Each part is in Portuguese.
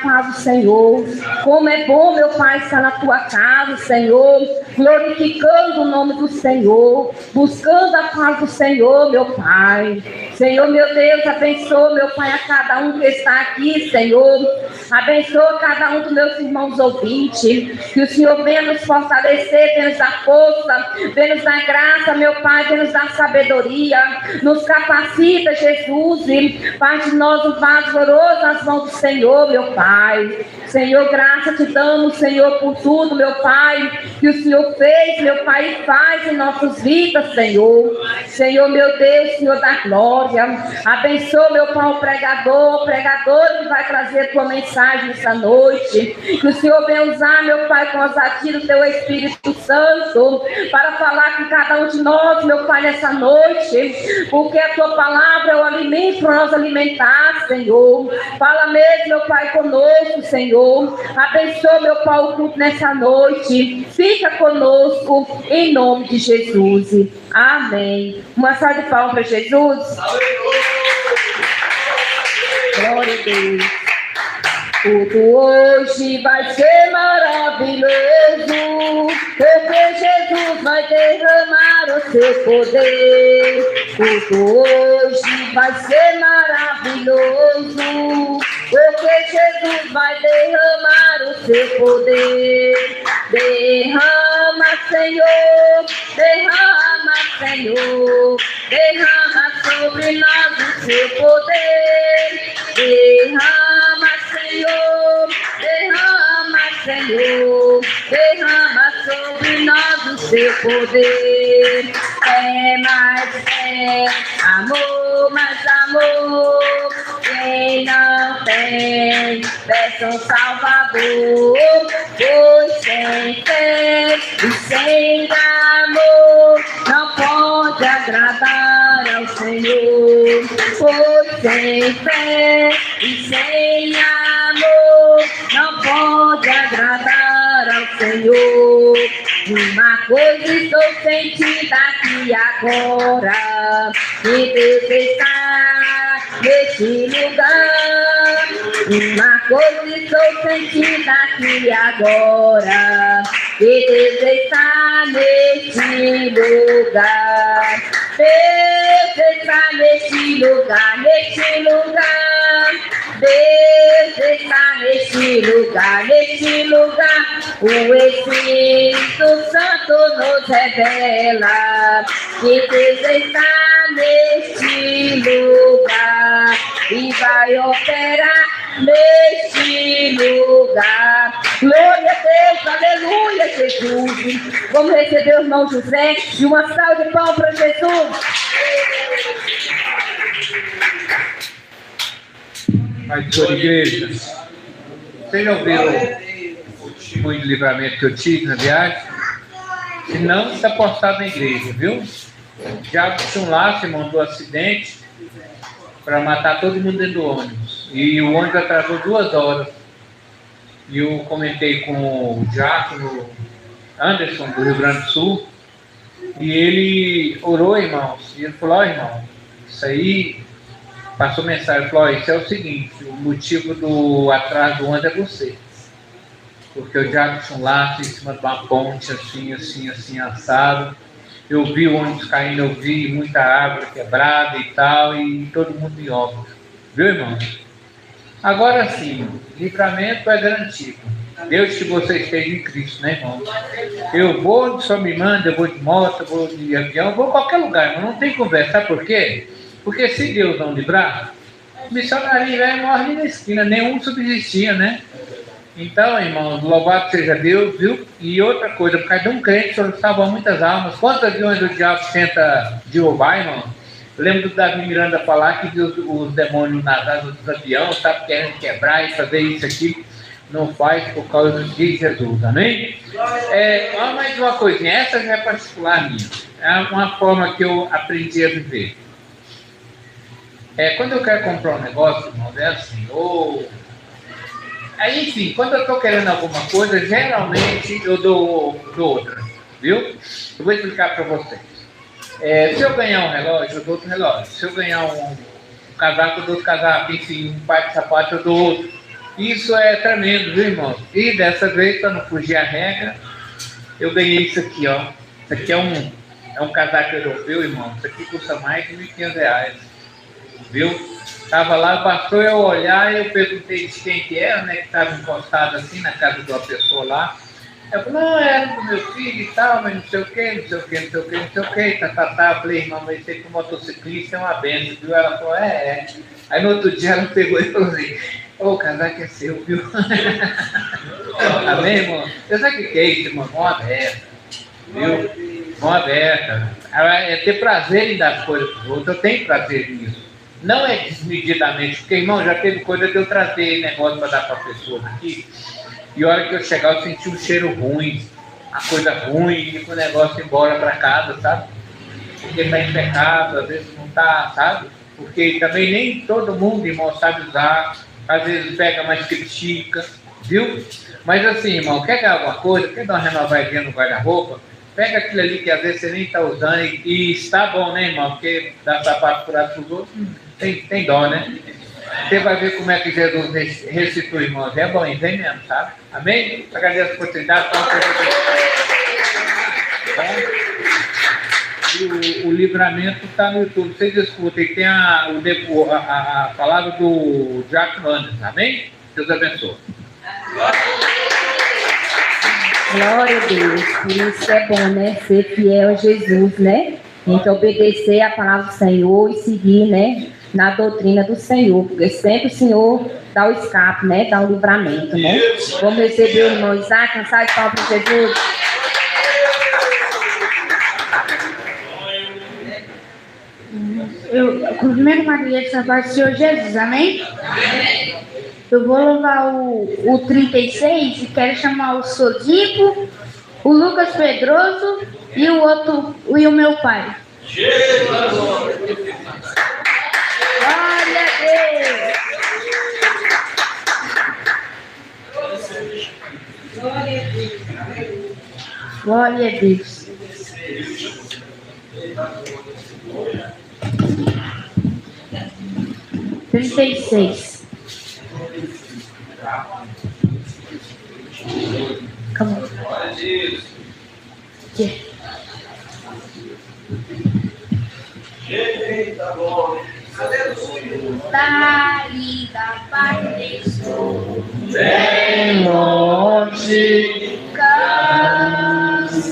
paz do Senhor. Como é bom, meu Pai, estar na tua casa, Senhor, glorificando o nome do Senhor, buscando a paz do Senhor, meu Pai. Senhor, meu Deus, abençoa, meu Pai, a cada um que está aqui, Senhor. Abençoa cada um dos meus irmãos ouvintes. Que o Senhor venha nos fortalecer, venha nos dar força, venha nos dar graça, meu Pai, venha nos dar sabedoria. Nos capacita, Jesus, e faz de nós um vaso glorioso nas mãos do Senhor, meu Pai. Senhor, graça te damos, Senhor, por tudo, meu Pai, que o Senhor fez, meu Pai, e faz em nossas vidas, Senhor. Senhor, meu Deus, Senhor da glória. Abençoa, meu Pai, o pregador que vai trazer a tua mensagem essa noite. Que o Senhor venha usar, meu Pai, com as atiras do teu Espírito Santo, para falar com cada um de nós, meu Pai, nessa noite, porque a tua palavra é o alimento para nós alimentar, Senhor. Fala mesmo, meu Pai, conosco, Senhor. Abençoa, meu Pai, o culto nessa noite. Fica conosco, em nome de Jesus. Amém. Uma salva de palmas para Jesus. Glória a Deus. Tudo hoje vai ser maravilhoso, porque Jesus vai derramar o seu poder. Tudo hoje vai ser maravilhoso, porque Jesus vai derramar o seu poder. Derrama, Senhor, derrama, Senhor, derrama sobre nós o seu poder. Derrama, Senhor, derrama, Senhor, derrama sobre nós o seu poder. É mais fé, amor, mais amor. Quem não tem, peça um Salvador. Pois sem fé e sem amor não pode agradar ao Senhor. Pois sem fé e sem amor não pode agradar ao Senhor. Uma coisa estou sentindo aqui agora, que Deus está neste lugar. Uma coisa estou sentindo aqui agora, que Deus está neste lugar. Deus está neste lugar, neste lugar. Deus está neste lugar, neste lugar. O Espírito Santo nos revela que Deus está neste lugar e vai operar neste lugar. Glória a Deus, aleluia, Jesus. Vamos receber o irmão José e uma salva de palmas para Jesus. Pai de igreja, vocês já ouviram o testemunho de livramento que eu tive na viagem? Se não, está postado na igreja, viu? Já tinha um laço e montou um acidente para matar todo mundo dentro do ônibus. E o ônibus atrasou 2 horas. E eu comentei com o diácono Anderson, do Rio Grande do Sul, e ele orou, irmãos, e ele falou: irmão, isso aí, passou mensagem, falou: isso é o seguinte, o motivo do atraso do ônibus é você. Porque o diabo tinha um laço em cima de uma ponte, assim, assado. Eu vi o ônibus caindo, eu vi muita árvore quebrada e tal, e todo mundo em obra. Viu, irmão? Agora sim, livramento é garantido. Deus que você esteja em Cristo, né, irmão? Eu vou, só me manda, eu vou de moto, eu vou de avião, eu vou em qualquer lugar, mas não tem conversa. Sabe por quê? Porque se Deus não livrar, o missionário velho morre na esquina, nenhum subsistia, né? Então, irmãos, louvado seja Deus, viu? E outra coisa, por causa de um crente, o Senhor salva muitas almas. Quantos aviões o diabo tenta derrubar, irmão? Eu lembro do Davi Miranda falar que viu os demônios nas asas dos aviões, estava querendo quebrar e fazer isso aqui. Não faz por causa de Jesus, amém? Mais uma coisinha, essa já é particular minha. É uma forma que eu aprendi a viver. Quando eu quero comprar um negócio, irmão, é assim, Aí, enfim, quando eu estou querendo alguma coisa, geralmente eu dou outra, viu? Eu vou explicar para vocês. Se eu ganhar um relógio, eu dou outro relógio. Se eu ganhar um casaco, eu dou outro casaco. Enfim, um par de sapato, eu dou outro. Isso é tremendo, viu, irmão? E dessa vez, para não fugir a regra, eu ganhei isso aqui, ó. Isso aqui é um casaco europeu, irmão. Isso aqui custa mais de R$ 1.500, viu? Tava lá, bastou eu olhar e eu perguntei de quem que era, né? Que estava encostado assim na casa de uma pessoa lá. Eu falei, não, era do meu filho e tal, mas não sei o que, não sei o que, não sei o que, não sei o que, tá. Eu falei, irmão, mas esse motociclista é uma benção, viu? Ela falou, é. Aí no outro dia ela pegou e falou assim, ô, o casaco é seu, viu? Amém, irmão? Você sabe o que é isso, irmão? Mão aberta, viu? Mão aberta. É ter prazer em dar as coisas para os outros, eu tenho prazer nisso. Não é desmedidamente, porque, irmão, já teve coisa de eu trazer negócio para dar para pessoas aqui, e a hora que eu chegar eu senti um cheiro ruim, uma coisa ruim, e com o negócio embora para casa, sabe? Porque está em pecado, às vezes não está, sabe? Porque também nem todo mundo, irmão, sabe usar, às vezes pega, mas critica, viu? Mas assim, irmão, quer ganhar alguma coisa, quer dar uma renovadinha no guarda-roupa, pega aquilo ali que às vezes você nem está usando e está bom, né, irmão? Porque dá sapato furado para os outros, tem dó, né? Você vai ver como é que Jesus ressuscitou, irmãos. É bom, vem mesmo, sabe? Amém? Agradeço a oportunidade. E o livramento está no YouTube. Vocês escutem. Tem a palavra do Jack Mandes. Amém? Deus abençoe. Glória a Deus. Isso é bom, né? Ser fiel a Jesus, né? Então, obedecer a palavra do Senhor e seguir, né? Na doutrina do Senhor, porque sempre o Senhor dá o escape, né? Dá o livramento, né? Vamos receber o irmão Isaac, uma salva de palmas para Jesus. Eu cumprimento Maria de São Paulo, Senhor Jesus, amém? Eu vou louvar o 36 e quero chamar o Sodipo, o Lucas Pedroso e o outro, e o meu pai. Glória a Deus! Glória a Deus! 36. Come on. Yeah. Eita, glória. Dali da paz Bem longe, cansado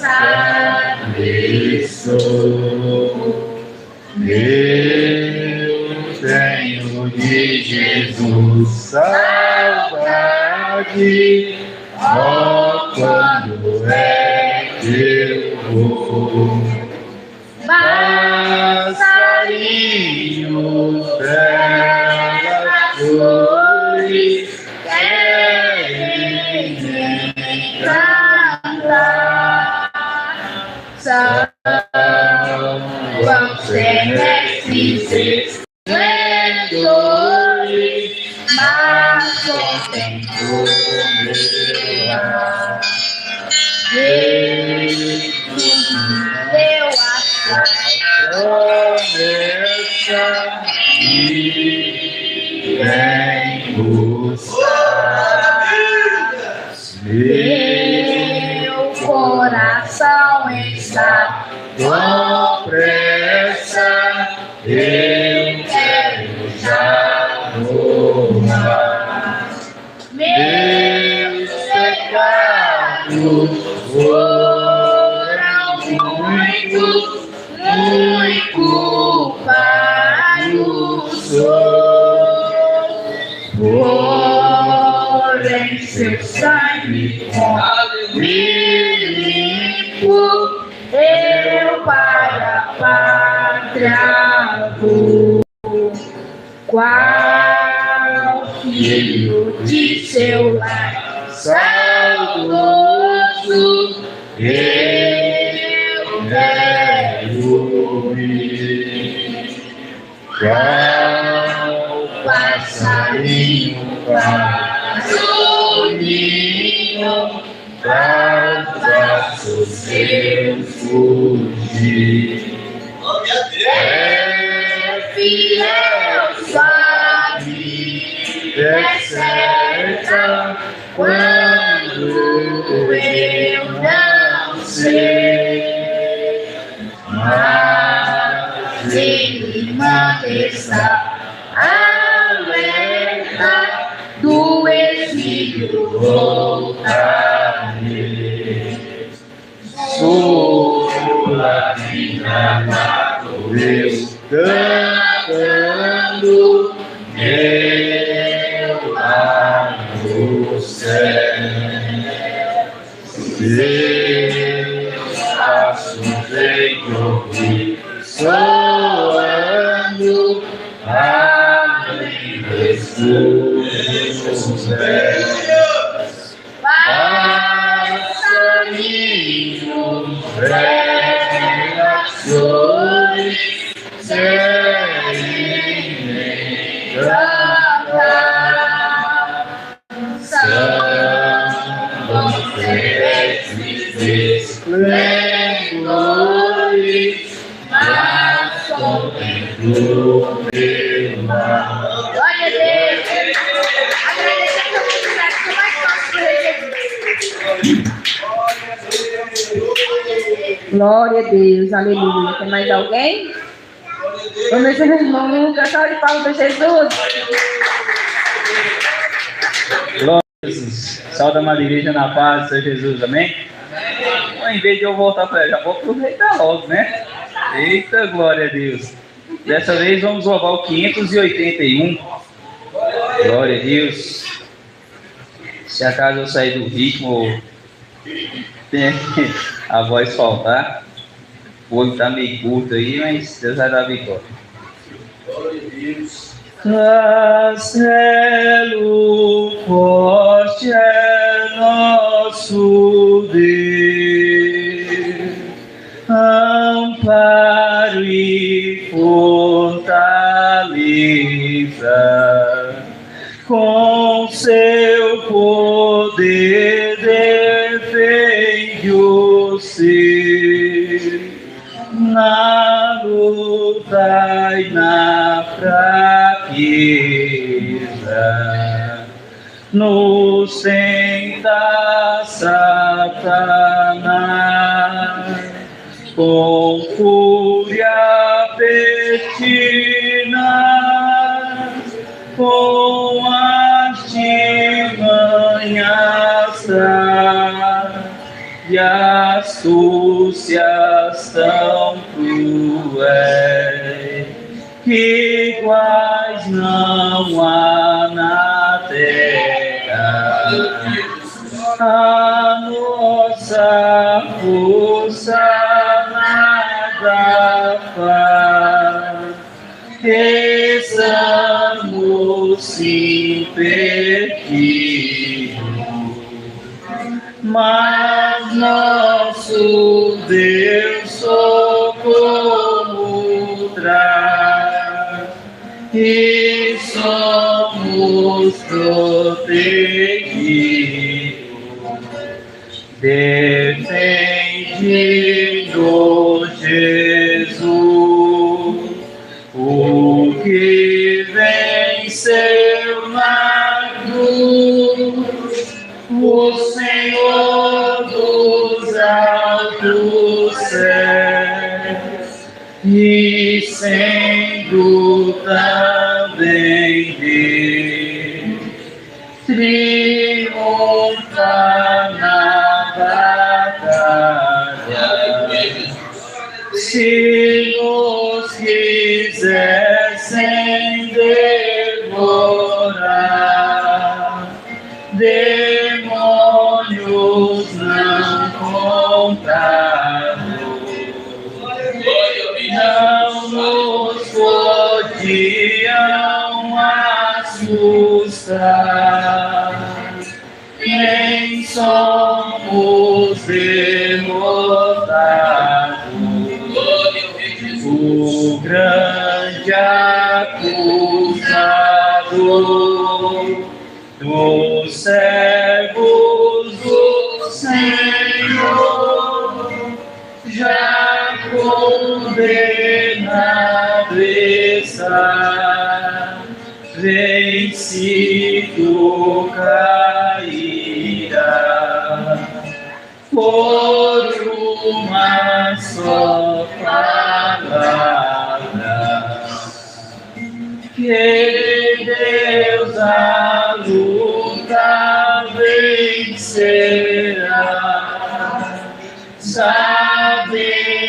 estou. Eu tenho de Jesus saudade. Ó, quando é que eu vou. Passarinho pelas flores querem cantar. Vão ser mestres esplendores, mas contemplar. Jesus deu a promessa e vem buscar. meu coração está Com pressa eu quero já voltar. Meus pecados foram muitos, muito culpados sou. Porém seu sangue me limpo, eu para a pátria vou. Qual filho de seu lar saudoso eu quero ir. Qual passarinho faz o ninho, para os braços seus fugir. É fiel, sabe, é certo quando eu não sei, mas Ele manifesta alerta do exílio voltarei. Sou a vida do Deus cantando, eu lá no céu. Deus passos em ouvir, soando, além dos céus. Passarinhos, gerações, seguem cantar. São celestes esplendores, mas contemplo meu mar. Glória a Deus. Agradecer a oportunidade que mais posso por Jesus. Glória a Deus, aleluia. Tem mais alguém? Vamos ver, irmão Lucas, salve palmas para Jesus. Glória a Jesus. Salve a amada igreja na paz do Senhor Jesus, amém? Então, em vez de eu voltar para ela, já vou aproveitar logo, né? Eita, glória a Deus. Dessa vez vamos louvar o 581. Glória a Deus. Se acaso eu sair do ritmo, tem a voz faltar. O olho está meio curto aí, mas Deus vai dar a vitória. Glória a Deus. Castelo forte é nosso Deus, amparo e fortaleza, com seu poder defende o ser, na luta e na fraqueza, nos tenta Satanás, com fúria pertinaz, com artimanhas e astúcias tão cruéis, que iguais não há na terra. A nossa força nada faz, estamos imperdidos, mas nosso Deus socorro traz, e somos protegidos, defende-nos Jesus, o que venceu na cruz, o Senhor dos altos céus, e sendo também Deus, triunfa na batalha. Se nos quisessem devorar, demônios não contados, não nos podiam assustar, nem somos derrotados. O grande acusador dos servos do Senhor já condenado está, vencido caído. por uma só palavra, que Deus a luta vencerá. Sabemos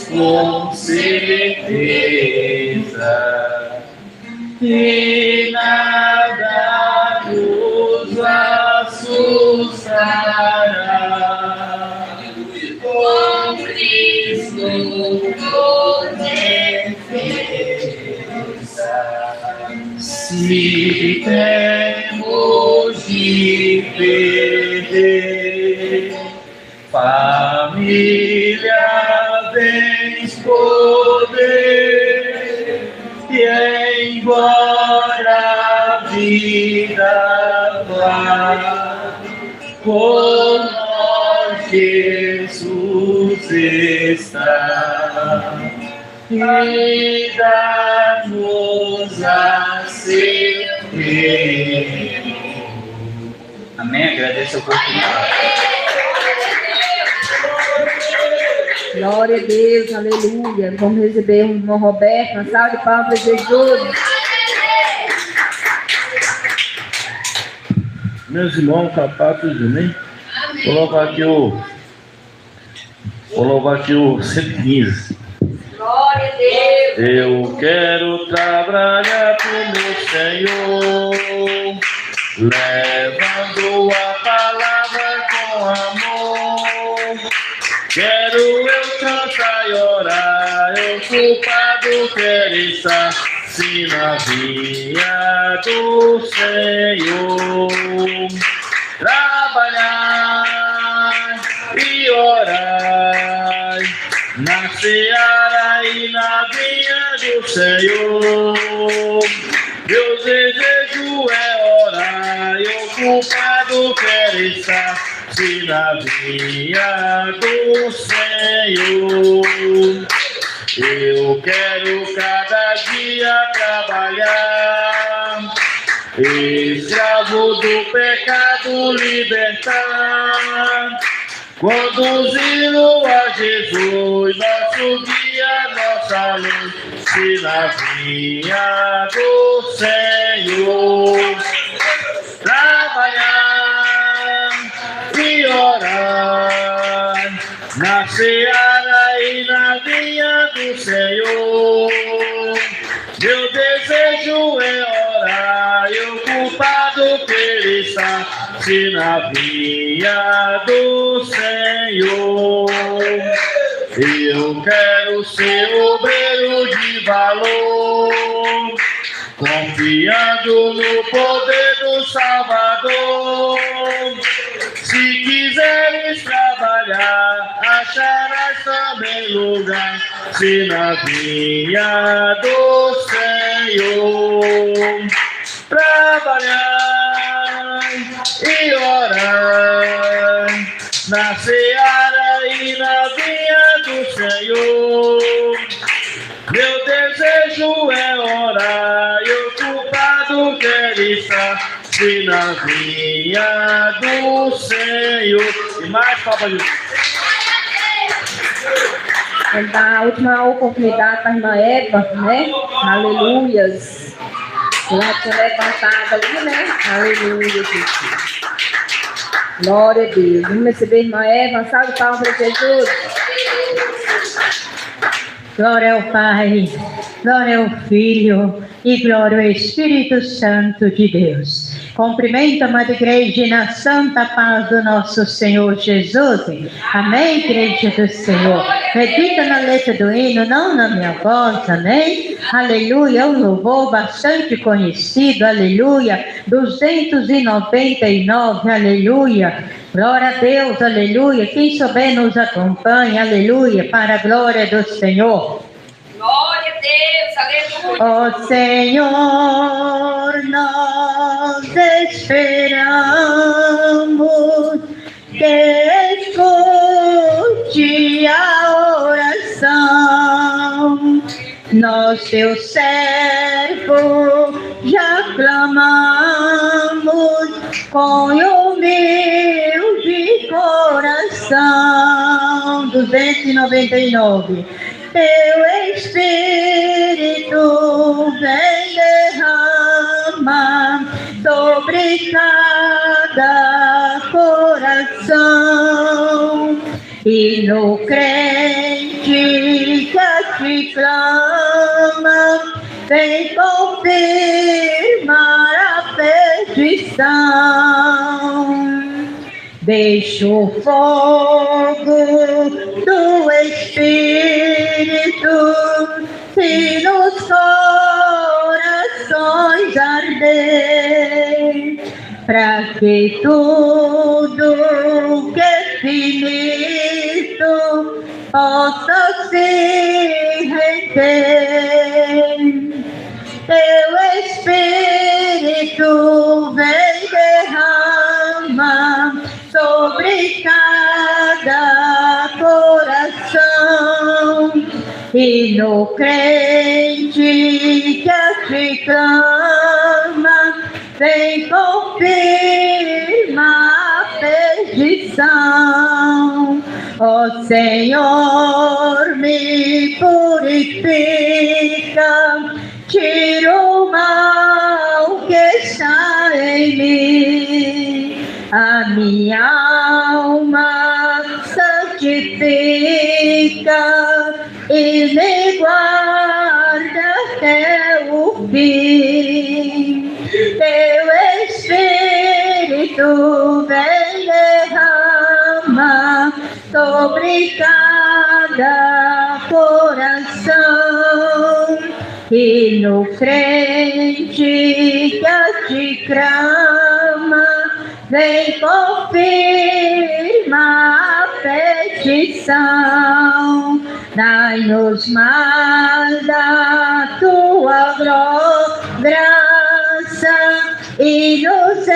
com certeza que nada nos assustará. Com Cristo por defesa, se temos de perder família, bens, poder, e embora a vida vá, por nós Jesus está, e dá-nos a certeza. Amém? Agradeço a oportunidade. Glória a Deus, aleluia. Vamos receber o irmão Roberto, uma salva de palmas para Jesus. Meus irmãos, sapatos, amém? Colocar aqui o 115. Glória a Deus. Eu quero trabalhar pro meu Senhor, levando a palavra com amor. Quero eu cantar e orar, eu culpado quero estar, se na vinha do Senhor. Trabalhar e orar, na seara e na vinha do Senhor. Meu desejo é orar, eu culpado quero estar, se na vinha do Senhor. Eu quero cada dia trabalhar, escravo do pecado libertar, conduzindo a Jesus, nosso guia, nossa luz, se na vinha do Senhor. Trabalhar e orar, na seara e na vinha do Senhor. Meu desejo é orar, eu culpado por estar, se na vinha do Senhor. Eu quero ser obreiro de valor, confiando no poder do Salvador. Se quiseres trabalhar, acharás também lugar, se na vinha do Senhor. Trabalhar e orar, na seara e na vinha do Senhor. Meu desejo é orar, e o culpado quer estar, se na vinha do Senhor. E mais, Papa Jesus. Vamos dar a última oportunidade para a irmã Eva, né? Aleluias. Ela foi levantada ali, né? Aleluia, Jesus. Glória a Deus. Vamos receber a irmã Eva. Salve de palmas para Jesus. Glória ao Pai, glória ao Filho e glória ao Espírito Santo de Deus. Cumprimento a amada igreja e na santa paz do nosso Senhor Jesus. Amém, igreja do Senhor. Medita na letra do hino, não na minha voz, amém? Aleluia, é um louvor bastante conhecido, aleluia. 299, aleluia. Glória a Deus, aleluia. Quem souber nos acompanha, aleluia, para a glória do Senhor. Glória a Deus, aleluia. Ó Senhor, nós esperamos que escute a oração. Nós, teu servo, já clamamos com humilde coração. oração 299. Teu Espírito vem derrama sobre cada coração, e no crente que a ti clama, vem confirmar a petição. Deixa o fogo do Espírito se nos corações arder, para que tudo que é finito possa se render. Teu Espírito vem derrama sobre cada coração, e no crente que a ti clama, vem confirmar a petição. Ó Senhor, me purifica, tira o mal que está em mim, a minha alma santifica e me guarda até o fim. Teu Espírito vem derrama sobre cada coração, e no crente que a ti clama, vem confirmar a petição. Dai-nos mais da tua graça e nos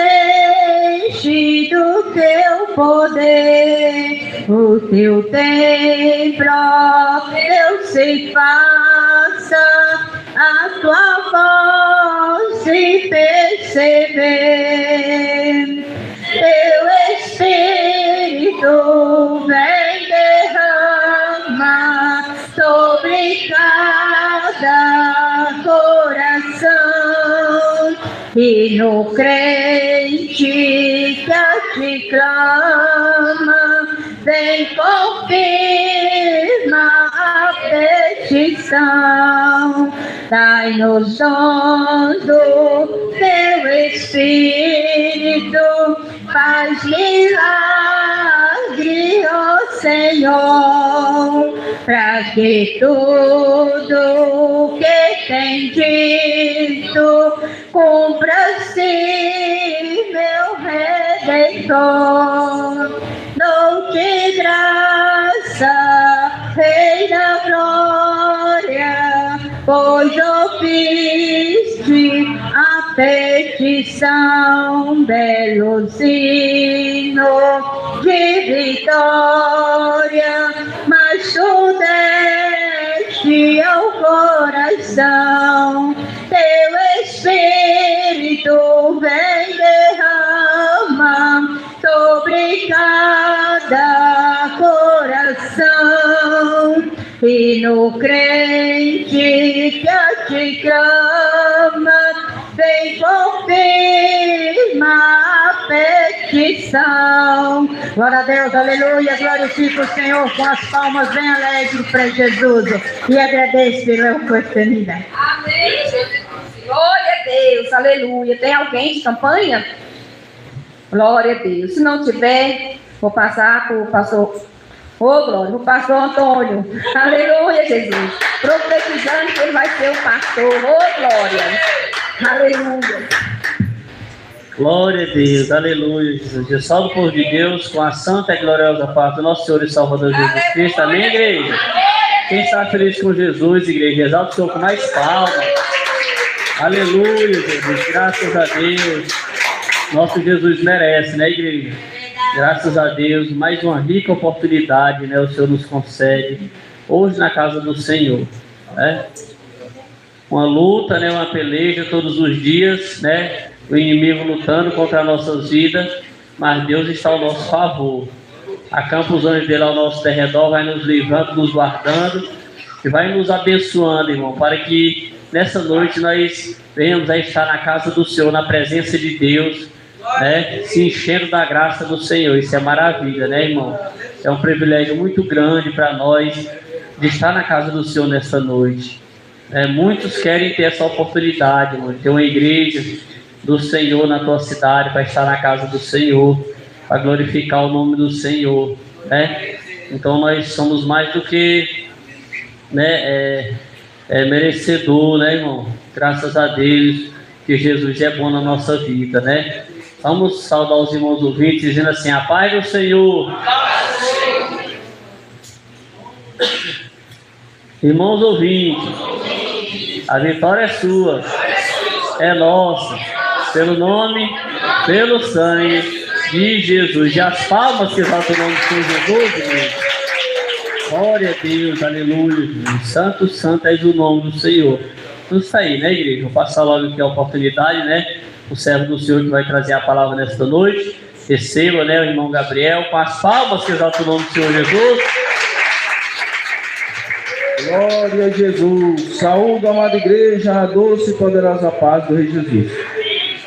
enche do teu poder. O teu templo, Deus, se faça a tua voz se perceber. Teu Espírito vem derrama sobre cada coração, e no crente que a ti clama, vem confirmar a petição. Dai-nos dons do teu Espírito, faz milagre, ó Senhor, para que tudo que tem dito cumpra-se, meu Redentor. Dou-te graça, Rei da glória, pois ouviste a petição, belo sino de vitória, mas tu deste ao coração. Teu Espírito vem derrama sobre cada coração, e no crente que a ti clama, vem confirmar a petição. Glória a Deus, aleluia, glorifica o Senhor com as palmas bem alegres para Jesus e agradeço pela oportunidade. Amém. Glória a Deus, aleluia. Tem alguém de campanha? Glória a Deus. Se não tiver, vou passar para o pastor. Ô, glória, o pastor Antônio. Aleluia, Jesus. Profetizando que ele vai ser o pastor. Ô, glória. Aleluia. Glória a Deus, aleluia, Jesus. Eu salvo o povo de Deus com a santa e gloriosa paz do nosso Senhor e Salvador Jesus Cristo. Amém, igreja? Quem está feliz com Jesus, igreja, exalta o Senhor com mais palmas. Aleluia, Jesus. Graças a Deus. Nosso Jesus merece, né, igreja? Graças a Deus, mais uma rica oportunidade, né, o Senhor nos concede hoje na casa do Senhor, né? Uma luta, né, uma peleja todos os dias, né? O inimigo lutando contra as nossas vidas, mas Deus está ao nosso favor. acampa os anjos dele ao nosso derredor, vai nos livrando, nos guardando e vai nos abençoando, irmão, para que nessa noite nós venhamos a estar na casa do Senhor, na presença de Deus, né? Se enchendo da graça do Senhor. Isso é maravilha, né, irmão? É um privilégio muito grande para nós de estar na casa do Senhor nessa noite. Muitos querem ter essa oportunidade, irmão, de ter uma igreja do Senhor na tua cidade, para estar na casa do Senhor, para glorificar o nome do Senhor, né? Então nós somos mais do que, né, merecedor, né, irmão? Graças a Deus que Jesus é bom na nossa vida, né? Vamos saudar os irmãos ouvintes dizendo assim: a paz do Senhor. Irmãos ouvintes, a vitória é sua, é nossa, pelo nome, pelo sangue de Jesus. E as palmas que exaltam o nome do Senhor Jesus, irmão. Glória a Deus, aleluia. Santo, santo és o nome do Senhor. Tudo isso aí, né, igreja? Vou passar logo aqui a oportunidade, né? O servo do Senhor que vai trazer a palavra nesta noite. Receba, né, o irmão Gabriel, com as palmas que exaltam o nome do Senhor Jesus. Glória a Jesus. Saúde, amada igreja, a doce e poderosa paz do Rei Jesus.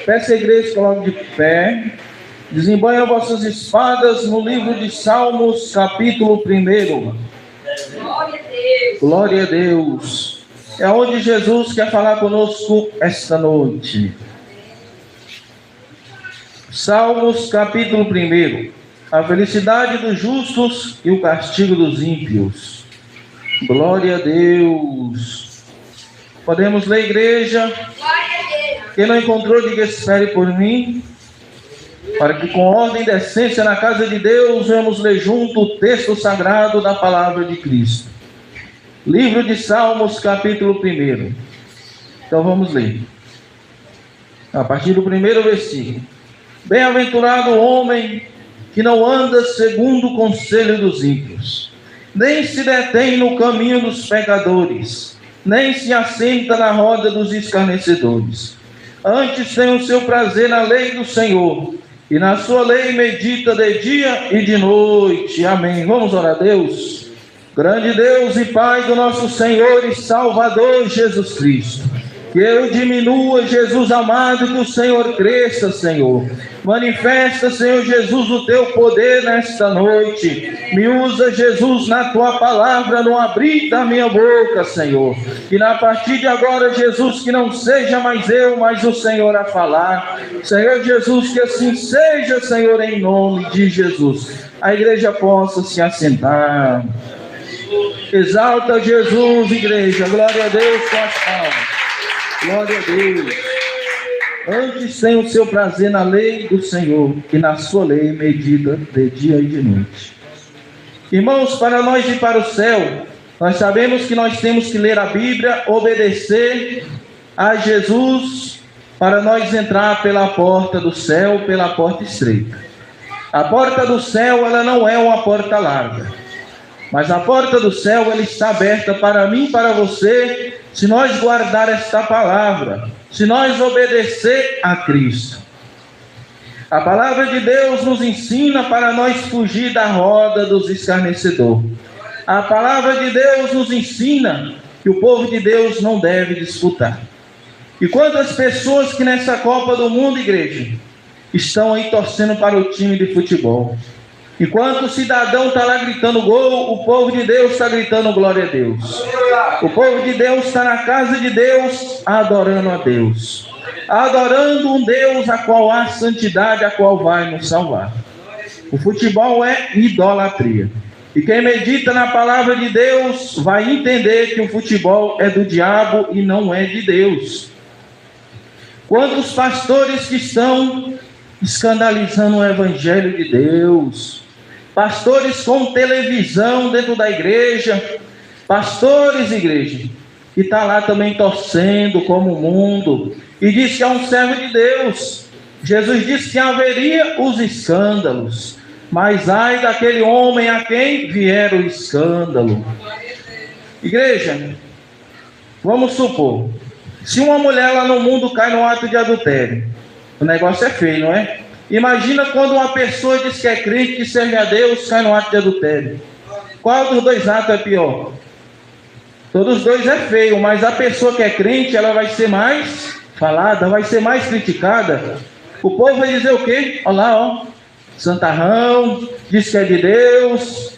Peço à igreja que coloque de pé. Desembanhem vossas espadas no livro de Salmos, capítulo 1. Glória a Deus. Glória a Deus. É onde Jesus quer falar conosco esta noite. Salmos, capítulo 1. A felicidade dos justos e o castigo dos ímpios. Glória a Deus. Podemos ler, igreja? Quem não encontrou, diga: espere por mim. Para que com ordem e decência na casa de Deus vamos ler junto o texto sagrado da palavra de Cristo. Livro de Salmos, capítulo 1. Então vamos ler. A partir do 1º versículo. Bem-aventurado o homem que não anda segundo o conselho dos ímpios, nem se detém no caminho dos pecadores, nem se assenta na roda dos escarnecedores. Antes tem o seu prazer na lei do Senhor, e na sua lei medita de dia e de noite. Amém. Vamos orar a Deus. Grande Deus e Pai do nosso Senhor e Salvador Jesus Cristo, que eu diminua, Jesus amado, que o Senhor cresça, Senhor. Manifesta, Senhor Jesus, o teu poder nesta noite. Me usa, Jesus, na tua palavra, no abrir da minha boca, Senhor. Que na partir de agora, Jesus, que não seja mais eu, mas o Senhor a falar. Senhor Jesus, que assim seja, Senhor, em nome de Jesus. A igreja possa se assentar. Exalta Jesus, igreja. Glória a Deus com as palmas. Glória a Deus. Antes tem o seu prazer na lei do Senhor, e na sua lei medita de dia e de noite. Irmãos, para nós ir para o céu, nós sabemos que nós temos que ler a Bíblia, obedecer a Jesus, para nós entrar pela porta do céu, pela porta estreita. A porta do céu, ela não é uma porta larga, mas a porta do céu, ela está aberta para mim e para você, se nós guardar esta palavra, se nós obedecer a Cristo. A palavra de Deus nos ensina para nós fugir da roda dos escarnecedores. A palavra de Deus nos ensina que o povo de Deus não deve disputar. E quantas pessoas que nessa Copa do Mundo, igreja, estão aí torcendo para o time de futebol. Enquanto o cidadão está lá gritando gol, o povo de Deus está gritando glória a Deus. O povo de Deus está na casa de Deus, adorando a Deus. Adorando um Deus a qual há santidade, a qual vai nos salvar. O futebol é idolatria. E quem medita na palavra de Deus vai entender que o futebol é do diabo e não é de Deus. Quantos pastores que estão escandalizando o evangelho de Deus, pastores com televisão dentro da igreja, pastores, igreja, que está lá também torcendo como o mundo, e diz que é um servo de Deus. Jesus disse que haveria os escândalos, mas ai daquele homem a quem vier o escândalo. Igreja, vamos supor, se uma mulher lá no mundo cai no ato de adultério, o negócio é feio, não é? Imagina quando uma pessoa diz que é crente, que serve a Deus, cai no ato de adultério. Qual dos dois atos é pior? Todos os dois é feio, mas a pessoa que é crente, ela vai ser mais falada, vai ser mais criticada. O povo vai dizer o quê? Olha lá, ó, santarrão, diz que é de Deus,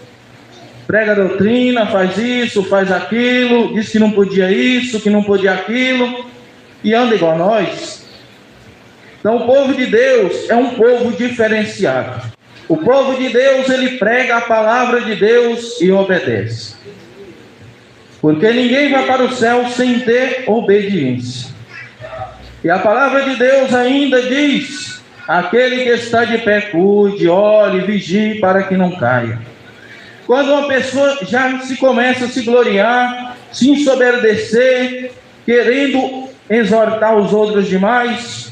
prega a doutrina, faz isso, faz aquilo, diz que não podia isso, que não podia aquilo, e anda igual a nós. Então o povo de Deus é um povo diferenciado. O povo de Deus, ele prega a palavra de Deus e obedece. Porque ninguém vai para o céu sem ter obediência. E a palavra de Deus ainda diz: aquele que está de pé, cuide, olhe, vigie para que não caia. Quando uma pessoa já começa a se gloriar, se ensoberbecer, querendo exortar os outros demais,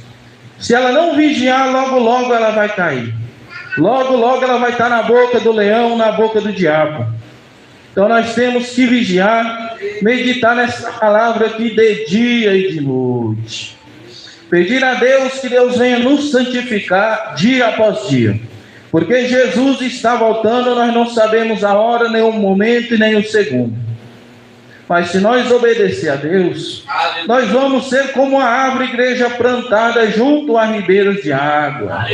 se ela não vigiar, logo logo ela vai cair. Logo logo ela vai estar na boca do leão, na boca do diabo. Então nós temos que vigiar, meditar nessa palavra aqui de dia e de noite. Pedir a Deus que Deus venha nos santificar dia após dia. Porque Jesus está voltando, nós não sabemos a hora, nem o momento e nem o segundo. Mas se nós obedecer a Deus, nós vamos ser como a árvore igreja plantada junto a ribeiros de água.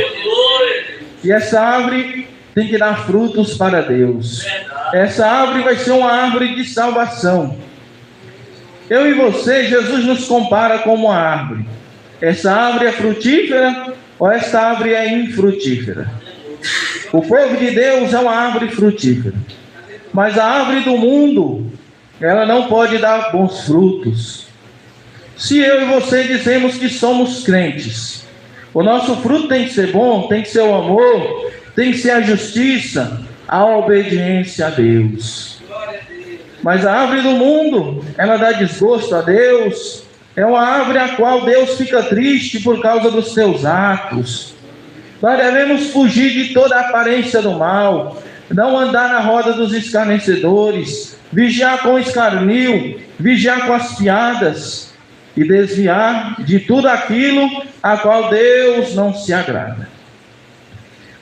E essa árvore tem que dar frutos para Deus. Essa árvore vai ser uma árvore de salvação. Eu e você, Jesus nos compara como uma árvore. Essa árvore é frutífera ou essa árvore é infrutífera? O povo de Deus é uma árvore frutífera. Mas a árvore do mundo, ela não pode dar bons frutos. Se eu e você dizemos que somos crentes, o nosso fruto tem que ser bom, tem que ser o amor, tem que ser a justiça, a obediência a Deus. Mas a árvore do mundo, ela dá desgosto a Deus, é uma árvore a qual Deus fica triste por causa dos seus atos. Nós devemos fugir de toda a aparência do mal, não andar na roda dos escarnecedores, vigiar com o escarnio, vigiar com as piadas e desviar de tudo aquilo a qual Deus não se agrada.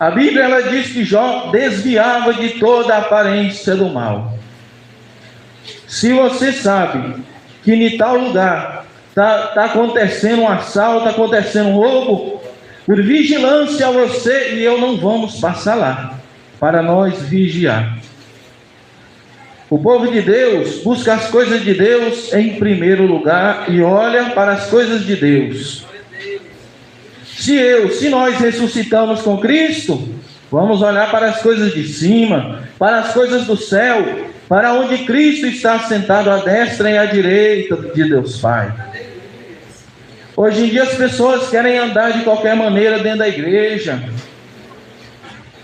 A Bíblia ela diz que Jó desviava de toda a aparência do mal. Se você sabe que em tal lugar está acontecendo um assalto, está acontecendo um roubo, por vigilância você e eu não vamos passar lá, para nós vigiar. O povo de Deus busca as coisas de Deus em primeiro lugar e olha para as coisas de Deus. Se nós ressuscitamos com Cristo, vamos olhar para as coisas de cima, para as coisas do céu, para onde Cristo está sentado à destra e à direita de Deus Pai. Hoje em dia as pessoas querem andar de qualquer maneira dentro da igreja.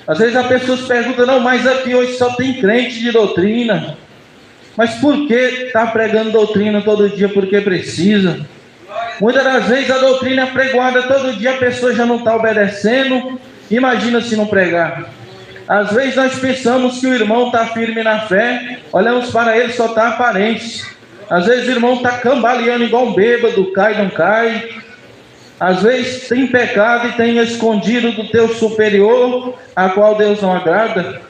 Às vezes as pessoas perguntam, não, mas aqui hoje só tem crente de doutrina. Mas por que está pregando doutrina todo dia? Porque precisa. Muitas das vezes a doutrina é pregoada todo dia, a pessoa já não está obedecendo. Imagina se não pregar. Às vezes nós pensamos que o irmão está firme na fé, olhamos para ele, só está aparência. Às vezes o irmão está cambaleando igual um bêbado, cai, não cai. Às vezes tem pecado e tem escondido do teu superior, a qual Deus não agrada.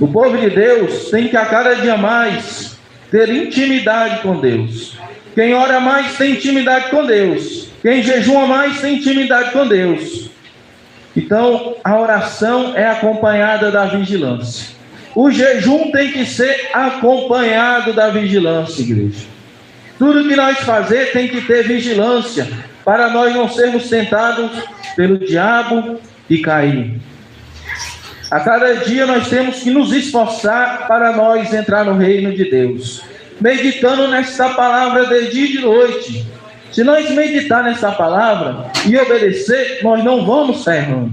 O povo de Deus tem que a cada dia mais ter intimidade com Deus. Quem ora mais tem intimidade com Deus. Quem jejua mais tem intimidade com Deus. Então a oração é acompanhada da vigilância. O jejum tem que ser acompanhado da vigilância, igreja. Tudo que nós fazer tem que ter vigilância, para nós não sermos tentados pelo diabo e cair. A cada dia nós temos que nos esforçar para nós entrar no reino de Deus, meditando nesta palavra de dia e de noite. Se nós meditar nessa palavra e obedecer, nós não vamos estar errando,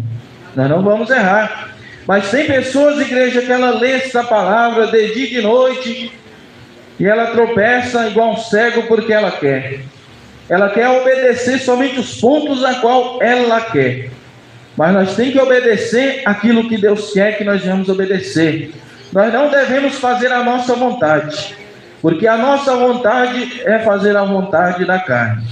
nós não vamos errar. Mas tem pessoas, igreja, que ela lê essa palavra de dia e de noite e ela tropeça igual um cego porque ela quer. Ela quer obedecer somente os pontos a qual ela quer. Mas nós temos que obedecer aquilo que Deus quer que nós venhamos obedecer. Nós não devemos fazer a nossa vontade, porque a nossa vontade é fazer a vontade da carne.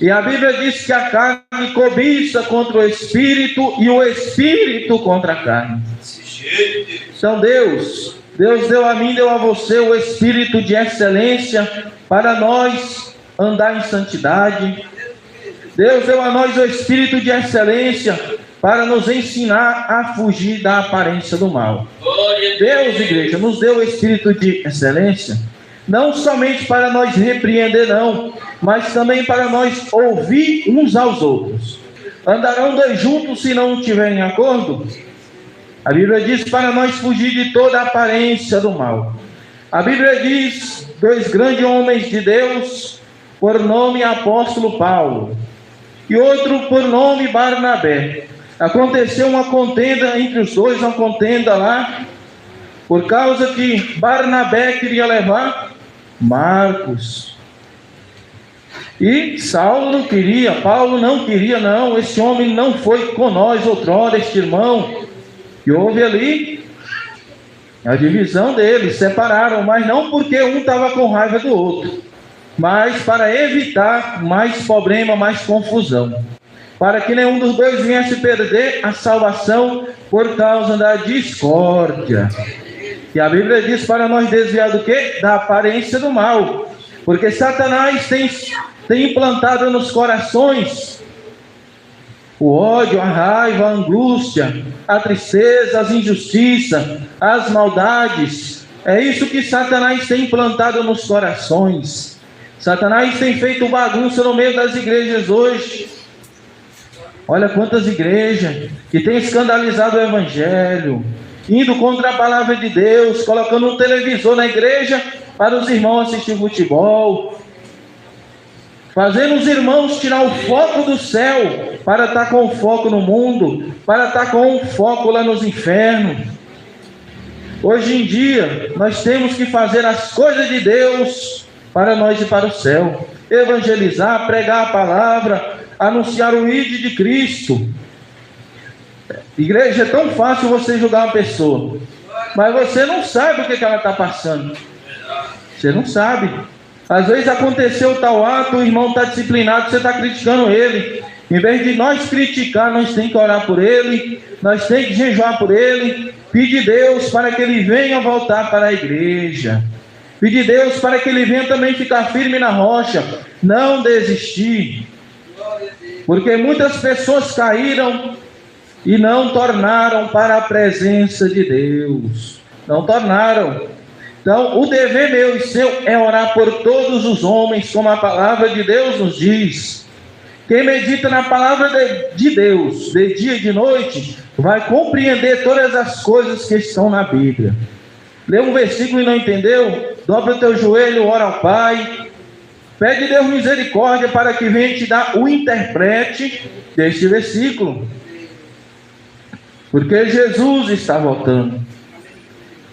E a Bíblia diz que a carne cobiça contra o Espírito e o Espírito contra a carne. Então Deus deu a mim, deu a você o Espírito de excelência para nós andar em santidade. Deus deu a nós o Espírito de excelência para nos ensinar a fugir da aparência do mal. Deus, igreja, nos deu o Espírito de excelência, não somente para nós repreender, não, mas também para nós ouvir uns aos outros. Andarão dois juntos se não tiverem acordo? A Bíblia diz para nós fugir de toda a aparência do mal. A Bíblia diz, dois grandes homens de Deus, por nome apóstolo Paulo, e outro por nome Barnabé. Aconteceu uma contenda entre os dois, uma contenda lá, por causa que Barnabé queria levar Marcos. E Saulo não queria, Paulo não queria, não. Esse homem não foi com nós outrora, este irmão. E houve ali a divisão deles, separaram, mas não porque um estava com raiva do outro, mas para evitar mais problema, mais confusão, para que nenhum dos dois viesse perder a salvação por causa da discórdia. E a Bíblia diz para nós desviar do quê? Da aparência do mal, porque Satanás tem implantado nos corações o ódio, a raiva, a angústia, a tristeza, as injustiças, as maldades. É isso que Satanás tem implantado nos corações. Satanás tem feito bagunça no meio das igrejas hoje. Olha quantas igrejas que têm escandalizado o Evangelho, indo contra a palavra de Deus, colocando um televisor na igreja para os irmãos assistir futebol, fazendo os irmãos tirar o foco do céu para estar com foco no mundo, para estar com foco lá nos infernos. Hoje em dia, nós temos que fazer as coisas de Deus para nós ir para o céu. Evangelizar, pregar a palavra, anunciar o ID de Cristo. Igreja, é tão fácil você julgar uma pessoa, mas você não sabe o que ela está passando. Você não sabe. Às vezes aconteceu tal ato, o irmão está disciplinado, você está criticando ele. Em vez de nós criticar, nós temos que orar por ele, nós temos que jejuar por ele, pedir Deus para que ele venha voltar para a igreja. Pedir Deus para que ele venha também ficar firme na rocha, não desistir. Porque muitas pessoas caíram e não tornaram para a presença de Deus. Não tornaram. Então, o dever meu e seu é orar por todos os homens, como a palavra de Deus nos diz. Quem medita na palavra de Deus, de dia e de noite, vai compreender todas as coisas que estão na Bíblia. Lê um versículo e não entendeu? Dobra o teu joelho, ora ao Pai. Pede a Deus misericórdia para que venha te dar o intérprete deste versículo. Porque Jesus está voltando.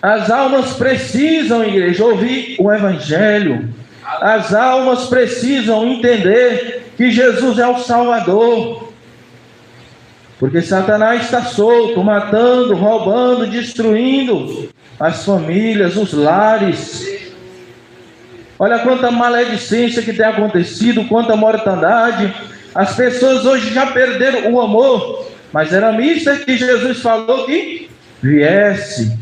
As almas precisam, igreja, ouvir o Evangelho. As almas precisam entender que Jesus é o Salvador. Porque Satanás está solto, matando, roubando, destruindo as famílias, os lares. Olha quanta maledicência que tem acontecido, quanta mortandade. As pessoas hoje já perderam o amor. Mas era mister que Jesus falou que viesse,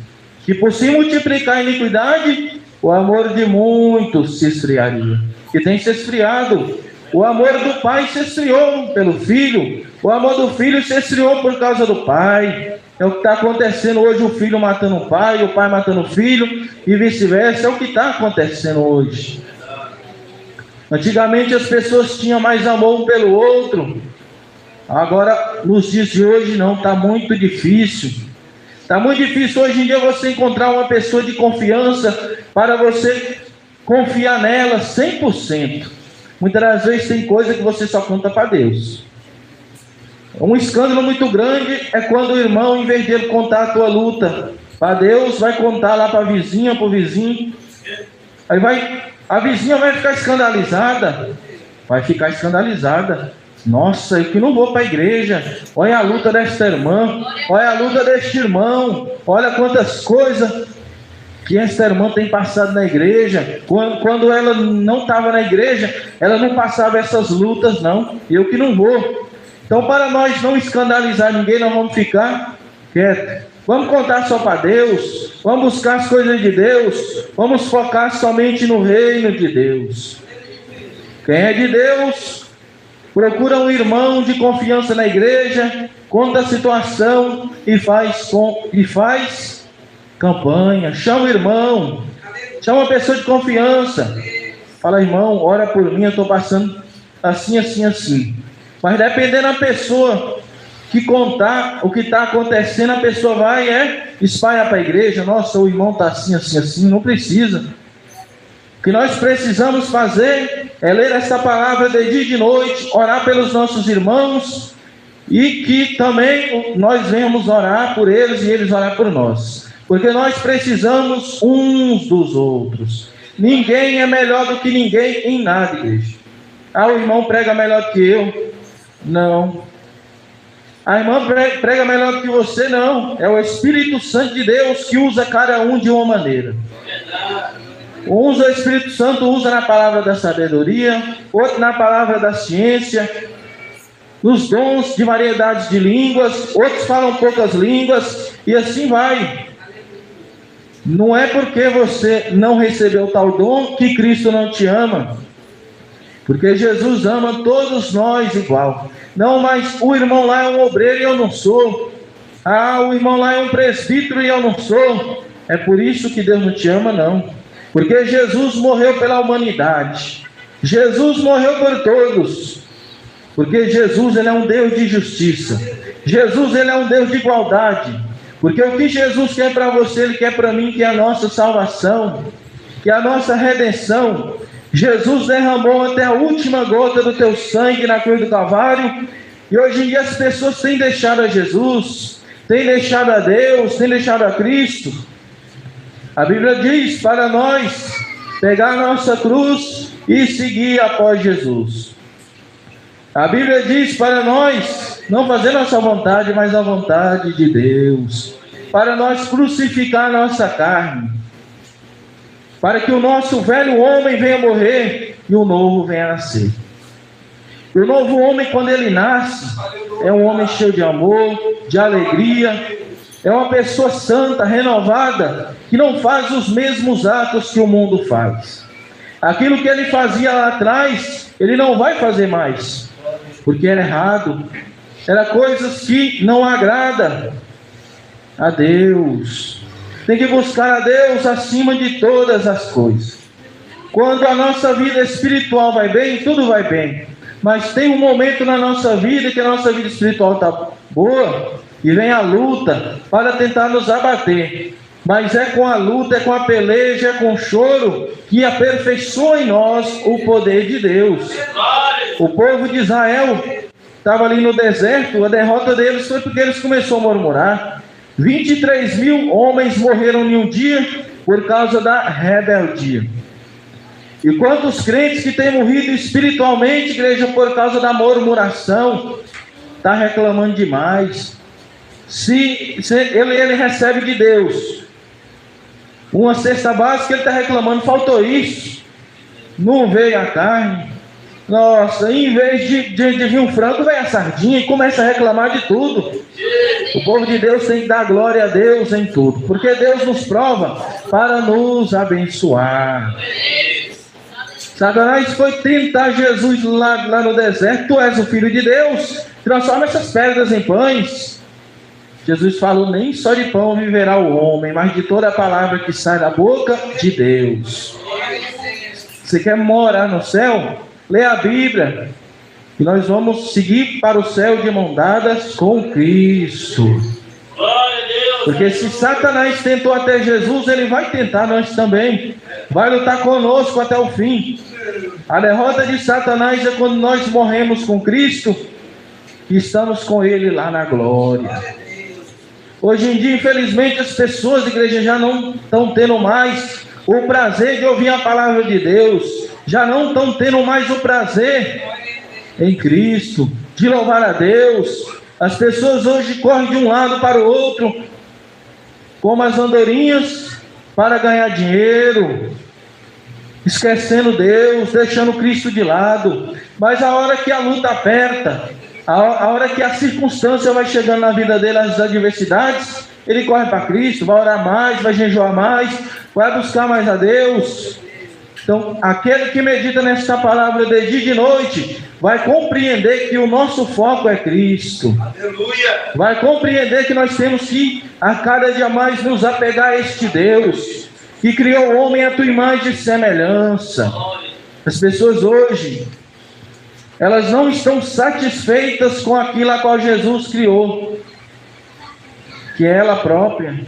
que por se multiplicar a iniquidade, o amor de muitos se esfriaria. E tem se esfriado. O amor do pai se esfriou pelo filho. O amor do filho se esfriou por causa do pai. É o que está acontecendo hoje, o filho matando o pai matando o filho, e vice-versa. É o que está acontecendo hoje. Antigamente as pessoas tinham mais amor um pelo outro. Agora, nos dias de hoje, não, está muito difícil. Está muito difícil hoje em dia você encontrar uma pessoa de confiança para você confiar nela 100%. Muitas das vezes tem coisa que você só conta para Deus. Um escândalo muito grande é quando o irmão, em vez de ele contar a tua luta para Deus, vai contar lá para a vizinha, para o vizinho. Aí a vizinha vai ficar escandalizada. Vai ficar escandalizada. Nossa, eu que não vou para a igreja. Olha a luta desta irmã. Olha a luta deste irmão. Olha quantas coisas. que esta irmã tem passado na igreja. Quando ela não estava na igreja, ela não passava essas lutas, não. Eu que não vou. Então, para nós não escandalizar ninguém, nós vamos ficar quietos. Vamos contar só para Deus. Vamos buscar as coisas de Deus. Vamos focar somente no reino de Deus. Quem é de Deus, procura um irmão de confiança na igreja, conta a situação e faz campanha. Chama o irmão, chama uma pessoa de confiança. Fala, irmão, ora por mim, eu estou passando assim, assim, assim. Mas dependendo da pessoa que contar o que está acontecendo, a pessoa vai espalhar para a igreja. Nossa, o irmão está assim, assim, assim. Não precisa. O que nós precisamos fazer é ler essa palavra de dia e de noite, orar pelos nossos irmãos, e que também nós venhamos orar por eles e eles orar por nós. Porque nós precisamos uns dos outros. Ninguém é melhor do que ninguém em nada, igreja. Ah, o irmão prega melhor do que eu. Não. A irmã prega melhor do que você, não. É o Espírito Santo de Deus que usa cada um de uma maneira. Uns o Espírito Santo usa na palavra da sabedoria, outro na palavra da ciência, nos dons de variedades de línguas, outros falam poucas línguas, e assim vai. Não é porque você não recebeu tal dom que Cristo não te ama. Porque Jesus ama todos nós igual. Não, mas o irmão lá é um obreiro e eu não sou. Ah, o irmão lá é um presbítero e eu não sou. É por isso que Deus não te ama, não. Porque Jesus morreu pela humanidade. Jesus morreu por todos. Porque Jesus, ele é um Deus de justiça. Jesus, ele é um Deus de igualdade. Porque o que Jesus quer para você, ele quer para mim, que é a nossa salvação, que é a nossa redenção. Jesus derramou até a última gota do teu sangue na cruz do Calvário. E hoje em dia as pessoas têm deixado a Jesus, têm deixado a Deus, têm deixado a Cristo. A Bíblia diz para nós pegar a nossa cruz e seguir após Jesus. A Bíblia diz para nós não fazer nossa vontade, mas a vontade de Deus. Para nós crucificar a nossa carne. Para que o nosso velho homem venha morrer e o novo venha nascer. O novo homem, quando ele nasce, é um homem cheio de amor, de alegria. É uma pessoa santa, renovada, que não faz os mesmos atos que o mundo faz. Aquilo que ele fazia lá atrás, ele não vai fazer mais, porque era errado. Era coisas que não agradam a Deus. Tem que buscar a Deus acima de todas as coisas. Quando a nossa vida espiritual vai bem, tudo vai bem. Mas tem um momento na nossa vida que a nossa vida espiritual está boa, e vem a luta para tentar nos abater. Mas é com a luta, é com a peleja, é com o choro que aperfeiçoa em nós o poder de Deus. O povo de Israel estava ali no deserto, a derrota deles foi porque eles começaram a murmurar. 23 mil homens morreram em um dia por causa da rebeldia. E quantos crentes que têm morrido espiritualmente, igreja, por causa da murmuração, está reclamando demais. Se ele recebe de Deus uma cesta básica, ele está reclamando, faltou isso, não veio a carne. Nossa, em vez de vir um frango, vem a sardinha e começa a reclamar de tudo. O povo de Deus tem que dar glória a Deus em tudo, porque Deus nos prova para nos abençoar. Satanás foi tentar Jesus lá no deserto. Tu és o Filho de Deus, transforma essas pedras em pães. Jesus falou, nem só de pão viverá o homem, mas de toda a palavra que sai da boca de Deus. Você quer morar no céu? Lê a Bíblia, e nós vamos seguir para o céu de mãos dadas com Cristo. Porque se Satanás tentou até Jesus, ele vai tentar nós também. Vai lutar conosco até o fim. A derrota de Satanás é quando nós morremos com Cristo e estamos com Ele lá na glória. Hoje em dia, infelizmente, as pessoas da igreja já não estão tendo mais o prazer de ouvir a palavra de Deus. Já não estão tendo mais o prazer em Cristo, de louvar a Deus. As pessoas hoje correm de um lado para o outro, como as andorinhas, para ganhar dinheiro, esquecendo Deus, deixando Cristo de lado. Mas a hora que a luta aperta, a hora que a circunstância vai chegando na vida dele, as adversidades, ele corre para Cristo, vai orar mais, vai jejuar mais, vai buscar mais a Deus. Então, aquele que medita nesta palavra de dia e de noite, vai compreender que o nosso foco é Cristo. Aleluia. Vai compreender que nós temos que, a cada dia mais, nos apegar a este Deus, que criou o homem à tua imagem e semelhança. As pessoas hoje, elas não estão satisfeitas com aquilo a qual Jesus criou, que é ela própria.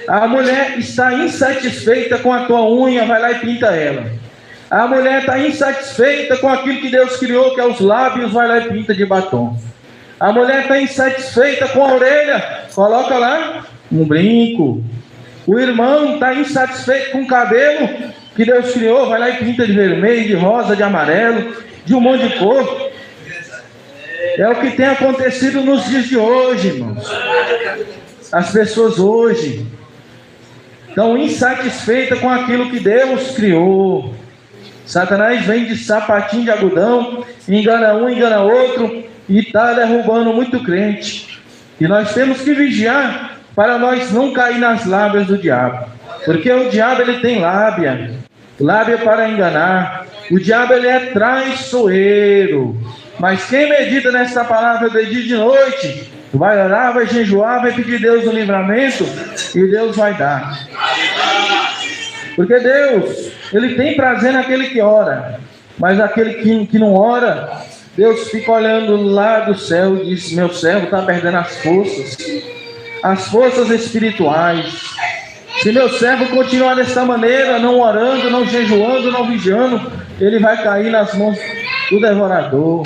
A mulher está insatisfeita com a tua unha, vai lá e pinta ela. A mulher está insatisfeita com aquilo que Deus criou, que é os lábios, vai lá e pinta de batom. A mulher está insatisfeita com a orelha, coloca lá um brinco. O irmão está insatisfeito com o cabelo que Deus criou, vai lá e pinta de vermelho, de rosa, de amarelo, de um monte de cor. É o que tem acontecido nos dias de hoje, irmãos. As pessoas hoje estão insatisfeitas com aquilo que Deus criou. Satanás vem de sapatinho de algodão, engana um, engana outro, e está derrubando muito crente. E nós temos que vigiar para nós não cair nas lábias do diabo. Porque o diabo, ele tem lábia para enganar. O diabo, ele é traiçoeiro. Mas quem medita nessa palavra de dia e de noite, vai orar, vai jejuar, vai pedir a Deus o livramento, e Deus vai dar. Porque Deus, ele tem prazer naquele que ora, mas aquele que não ora, Deus fica olhando lá do céu e diz: meu servo está perdendo as forças espirituais. Se meu servo continuar dessa maneira, não orando, não jejuando, não vigiando, ele vai cair nas mãos do devorador,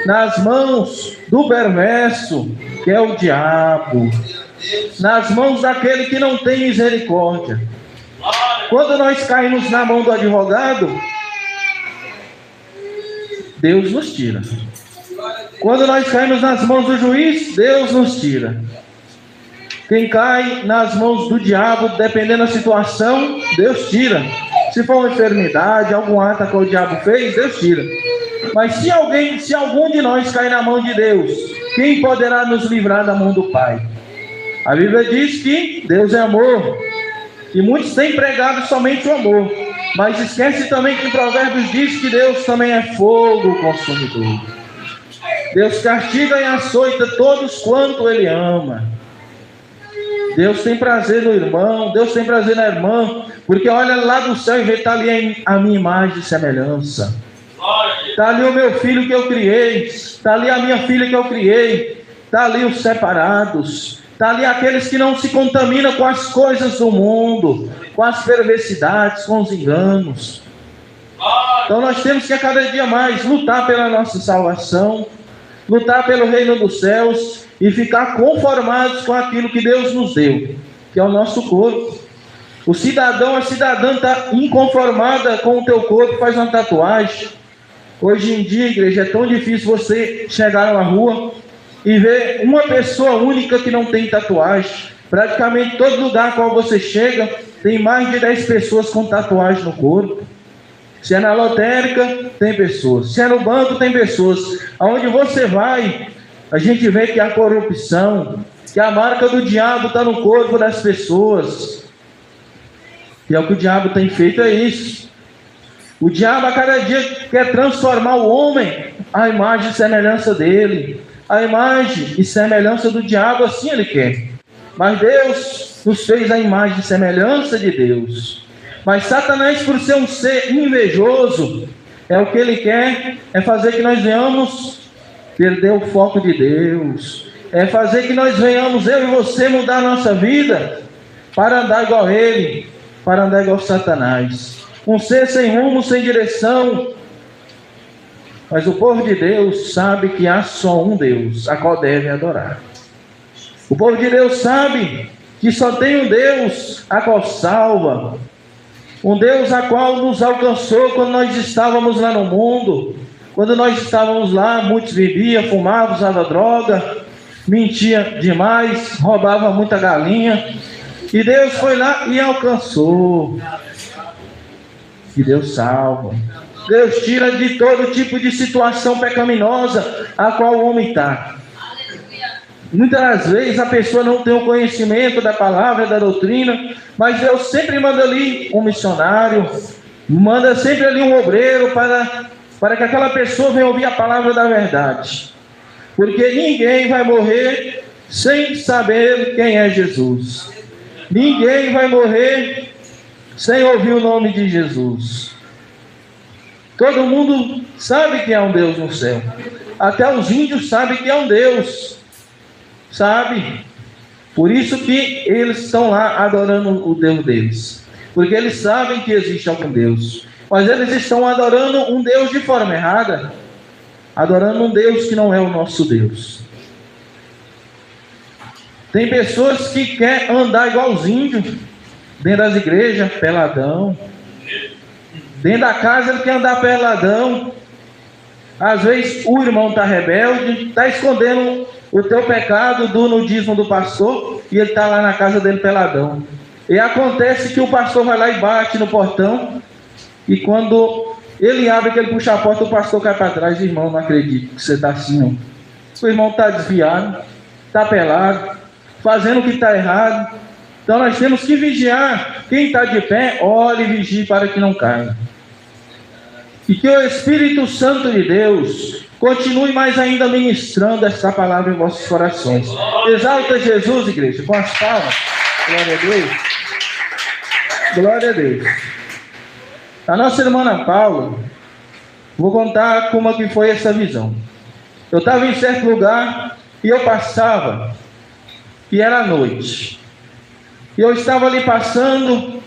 nas mãos do perverso, que é o diabo, nas mãos daquele que não tem misericórdia. Quando nós caímos na mão do advogado, Deus nos tira. Quando nós caímos nas mãos do juiz, Deus nos tira. Quem cai nas mãos do diabo, dependendo da situação, Deus tira. Se for uma enfermidade, algum ato que o diabo fez, Deus tira. Mas se algum de nós cair na mão de Deus, quem poderá nos livrar da mão do Pai? A Bíblia diz que Deus é amor. E muitos têm pregado somente o amor, mas esquece também que em Provérbios diz que Deus também é fogo consumidor. Deus castiga e açoita todos quanto Ele ama. Deus tem prazer no irmão, Deus tem prazer na irmã, porque olha lá do céu e vê, está ali a minha imagem e semelhança. Está ali o meu filho que eu criei, está ali a minha filha que eu criei, está ali os separados. Está ali aqueles que não se contaminam com as coisas do mundo, com as perversidades, com os enganos. Então nós temos que a cada dia mais lutar pela nossa salvação, lutar pelo reino dos céus e ficar conformados com aquilo que Deus nos deu, que é o nosso corpo. O cidadão, a cidadã está inconformada com o teu corpo, faz uma tatuagem. Hoje em dia, igreja, é tão difícil você chegar na rua e ver uma pessoa única que não tem tatuagem. Praticamente todo lugar qual você chega, tem mais de 10 pessoas com tatuagem no corpo. Se é na lotérica, tem pessoas. Se é no banco, tem pessoas. Aonde você vai, a gente vê que há corrupção, que a marca do diabo está no corpo das pessoas. E é o que o diabo tem feito, é isso. O diabo a cada dia quer transformar o homem à imagem e semelhança dele. A imagem e semelhança do diabo, assim ele quer. Mas Deus nos fez a imagem e semelhança de Deus. Mas Satanás, por ser um ser invejoso, o que ele quer é fazer que nós venhamos perder o foco de Deus. É fazer que nós venhamos, eu e você, mudar a nossa vida para andar igual a ele, para andar igual a Satanás. Um ser sem rumo, sem direção. Mas o povo de Deus sabe que há só um Deus, a qual deve adorar. O povo de Deus sabe que só tem um Deus, a qual salva. Um Deus a qual nos alcançou quando nós estávamos lá no mundo. Quando nós estávamos lá, muitos bebiam, fumavam, usavam droga, mentia demais, roubava muita galinha. E Deus foi lá e alcançou. E Deus salva. Deus tira de todo tipo de situação pecaminosa a qual o homem está. Muitas vezes a pessoa não tem o conhecimento da palavra, da doutrina, mas Deus sempre manda ali um missionário, manda sempre ali um obreiro para que aquela pessoa venha ouvir a palavra da verdade. Porque ninguém vai morrer sem saber quem é Jesus. Ninguém vai morrer sem ouvir o nome de Jesus. Todo mundo sabe que há um Deus no céu. Até os índios sabem que há um Deus. Sabe? Por isso que eles estão lá adorando o Deus deles. Porque eles sabem que existe algum Deus. Mas eles estão adorando um Deus de forma errada. Adorando um Deus que não é o nosso Deus. Tem pessoas que querem andar igual os índios. Dentro das igrejas, peladão. Dentro da casa ele quer andar peladão. Às vezes o irmão está rebelde, está escondendo o teu pecado do nudismo do pastor, e ele está lá na casa dele peladão. E acontece que o pastor vai lá e bate no portão, e quando ele abre, que ele puxa a porta, o pastor cai para trás. Irmão, não acredito que você está assim, não. O irmão está desviado, está pelado, fazendo o que está errado. Então nós temos que vigiar. Quem está de pé, olhe e vigie para que não caia. E que o Espírito Santo de Deus continue mais ainda ministrando essa palavra em vossos corações. Exalta Jesus, igreja, com as palmas. Glória a Deus. Glória a Deus. A nossa irmã Ana Paula, vou contar como é que foi essa visão. Eu estava em certo lugar e eu passava, e era noite. E eu estava ali passando,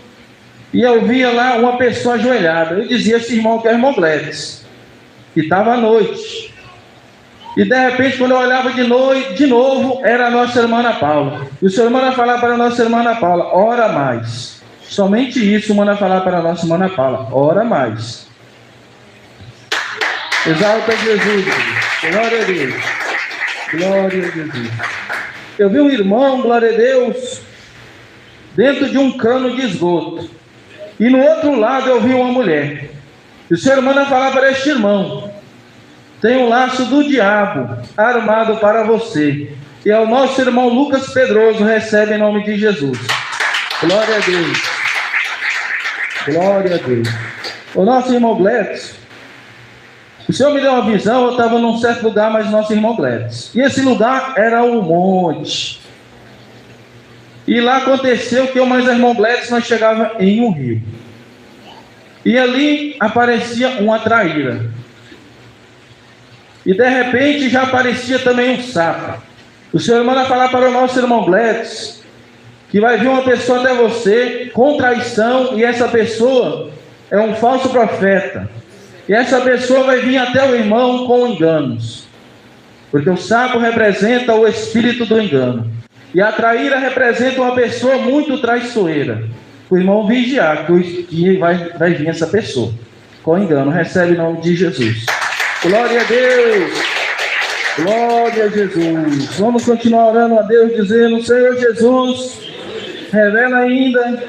e eu via lá uma pessoa ajoelhada. Eu dizia, esse irmão que é o irmão Gledes. E estava à noite. E de repente, quando eu olhava de novo, era a nossa irmã Ana Paula. E o Senhor manda falar para a nossa irmã Ana Paula, ora mais. Somente isso manda falar para a nossa irmã Ana Paula, ora mais. Exalta Jesus. Glória a Deus. Glória a Jesus. Eu vi um irmão, glória a Deus, dentro de um cano de esgoto. E no outro lado eu vi uma mulher. E o Senhor manda falar para este irmão, tem um laço do diabo armado para você. E é o nosso irmão Lucas Pedroso, recebe em nome de Jesus. Glória a Deus. Glória a Deus. O nosso irmão Gledes, o Senhor me deu uma visão, eu estava num certo lugar, mas nosso irmão Gledes. E esse lugar era um monte. E lá aconteceu que eu mais o irmão Gledes, nós chegávamos em um rio. E ali aparecia uma traíra. E de repente já aparecia também um sapo. O Senhor manda falar para o nosso irmão Gledes que vai vir uma pessoa até você com traição, e essa pessoa é um falso profeta. E essa pessoa vai vir até o irmão com enganos. Porque o sapo representa o espírito do engano. E a traíra representa uma pessoa muito traiçoeira. O irmão vigiar que vai vir essa pessoa com engano. Recebe em nome de Jesus. Glória a Deus. Glória a Jesus. Vamos continuar orando a Deus, dizendo, Senhor Jesus, revela ainda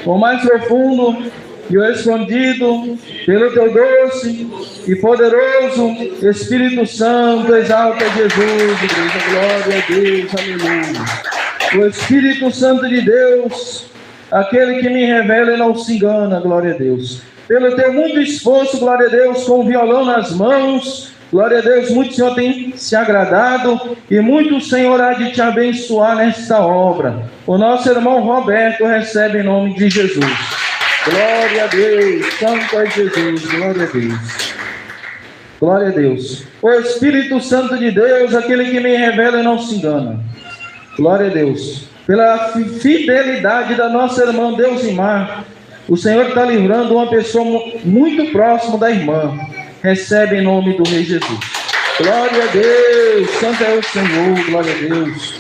o mais profundo e o escondido, pelo teu doce e poderoso Espírito Santo. Exalta Jesus, igreja. Glória a Deus. Aleluia. O Espírito Santo de Deus, aquele que me revela e não se engana, glória a Deus. Pelo teu muito esforço, glória a Deus, com o violão nas mãos, glória a Deus, muito o Senhor tem se agradado e muito o Senhor há de te abençoar nesta obra. O nosso irmão Roberto recebe em nome de Jesus. Glória a Deus, santo é Jesus, glória a Deus. Glória a Deus. O Espírito Santo de Deus, aquele que me revela e não se engana. Glória a Deus. Pela fidelidade da nossa irmã Deusimar, o Senhor está livrando uma pessoa muito próxima da irmã. Recebe em nome do Rei Jesus. Glória a Deus, santo é o Senhor, glória a Deus.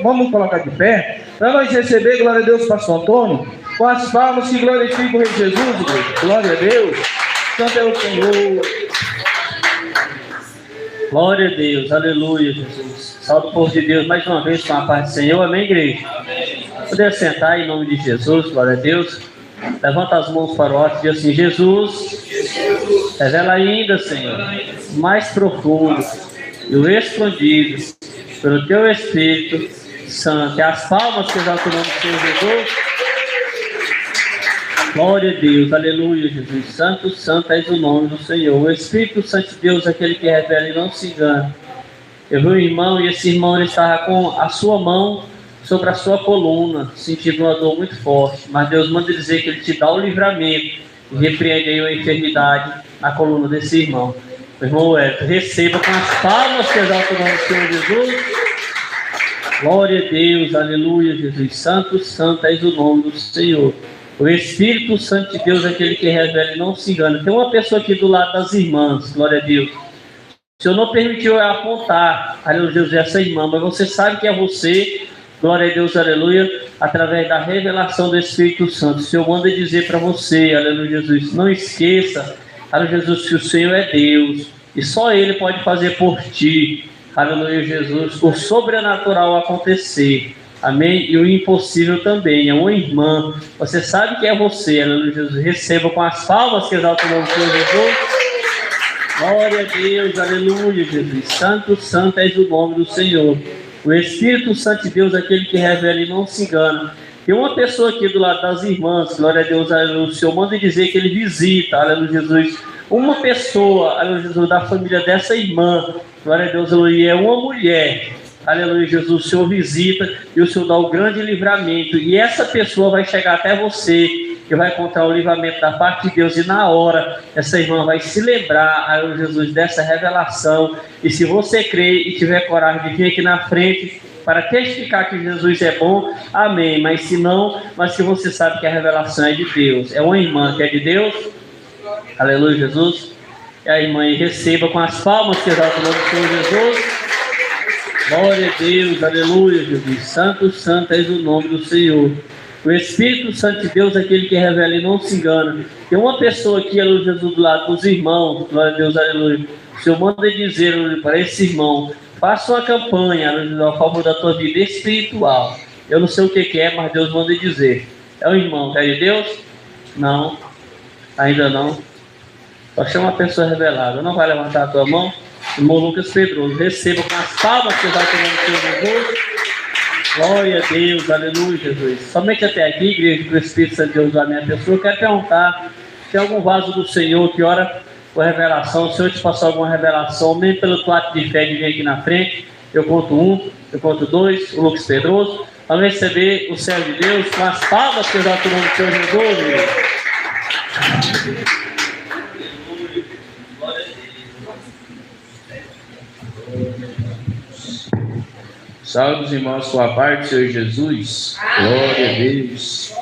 Vamos colocar de pé, para nós receber, glória a Deus, pastor Antônio, com as palmas que glorificam o Rei Jesus, igreja. Glória a Deus, santo é o Senhor. Glória a Deus, aleluia, Jesus. Salve o povo de Deus mais uma vez com a paz do Senhor, amém, igreja? Poder sentar em nome de Jesus, glória a Deus. Levanta as mãos para o alto e diz assim: Jesus, revela ainda, Senhor, mais profundo e o escondido pelo Teu Espírito Santo. E as palmas que exaltam o nome do Senhor Jesus. Glória a Deus, aleluia, Jesus. Santo, santo és o nome do Senhor. O Espírito Santo de Deus, aquele que revela e não se engana. Eu vi um irmão e esse irmão ele estava com a sua mão sobre a sua coluna, sentindo uma dor muito forte. Mas Deus manda dizer que Ele te dá o livramento e repreende aí a enfermidade na coluna desse irmão. O irmão Hélio, receba com as palmas que exaltam o nome do Senhor Jesus. Glória a Deus, aleluia, Jesus. Santo, santo és o nome do Senhor. O Espírito Santo de Deus é aquele que revela e não se engana. Tem uma pessoa aqui do lado das irmãs, glória a Deus. O Senhor não permitiu eu apontar, aleluia, Jesus, essa irmã, mas você sabe que é você, glória a Deus, aleluia, através da revelação do Espírito Santo. O Senhor manda dizer para você, aleluia, Jesus, não esqueça, aleluia, Jesus, que o Senhor é Deus e só Ele pode fazer por ti, aleluia, Jesus, o sobrenatural acontecer. Amém? E o impossível também. É uma irmã. Você sabe que é você. Aleluia, Jesus. Receba com as palmas que exaltam o nome do Senhor Jesus. Glória a Deus. Aleluia, Jesus. Santo, santo és o nome do Senhor. O Espírito Santo de Deus, aquele que revela e não se engana. Tem uma pessoa aqui do lado das irmãs. Glória a Deus. Aleluia. O Senhor manda dizer que Ele visita. Aleluia, Jesus. Uma pessoa, aleluia, Jesus, da família dessa irmã. Glória a Deus. Aleluia. É uma mulher. Aleluia, Jesus, o Senhor visita e o Senhor dá o grande livramento. E essa pessoa vai chegar até você e vai encontrar o livramento da parte de Deus. E na hora, essa irmã vai se lembrar, aleluia, Jesus, dessa revelação. E se você crer e tiver coragem de vir aqui na frente para testificar que Jesus é bom, amém. Mas se não, mas se você sabe que a revelação é de Deus, é uma irmã que é de Deus, aleluia, Jesus. E a irmã receba com as palmas que exaltam o nome do Senhor Jesus. Glória a Deus, aleluia, Jesus. Santo, santo és o nome do Senhor. O Espírito Santo de Deus é aquele que revela e não se engana. Tem uma pessoa aqui, aleluia, Jesus, do lado dos irmãos. Glória a Deus, aleluia. O Senhor manda dizer, aleluia, para esse irmão: faça uma campanha, aleluia, a favor da tua vida espiritual. Eu não sei o que é, mas Deus manda dizer. É o irmão, é de Deus? Não, ainda não. Só chama a pessoa revelada. Não vai levantar a tua mão? Irmão Lucas Pedroso, receba com as palmas que vai tomando o Senhor Jesus. Glória a Deus, aleluia, Jesus. Somente até aqui, igreja, que o Espírito Santo de Deus da minha pessoa. Eu quero perguntar se tem algum vaso do Senhor que ora por revelação. Se o Senhor te passou alguma revelação, nem pelo teu ato de fé de vir aqui na frente. Eu conto 1, eu conto 2, o Lucas Pedroso. Vamos receber o céu de Deus com as palmas que vai tomando o Senhor Jesus, igreja. Salve os irmãos com a parte do Senhor Jesus. Glória a Deus.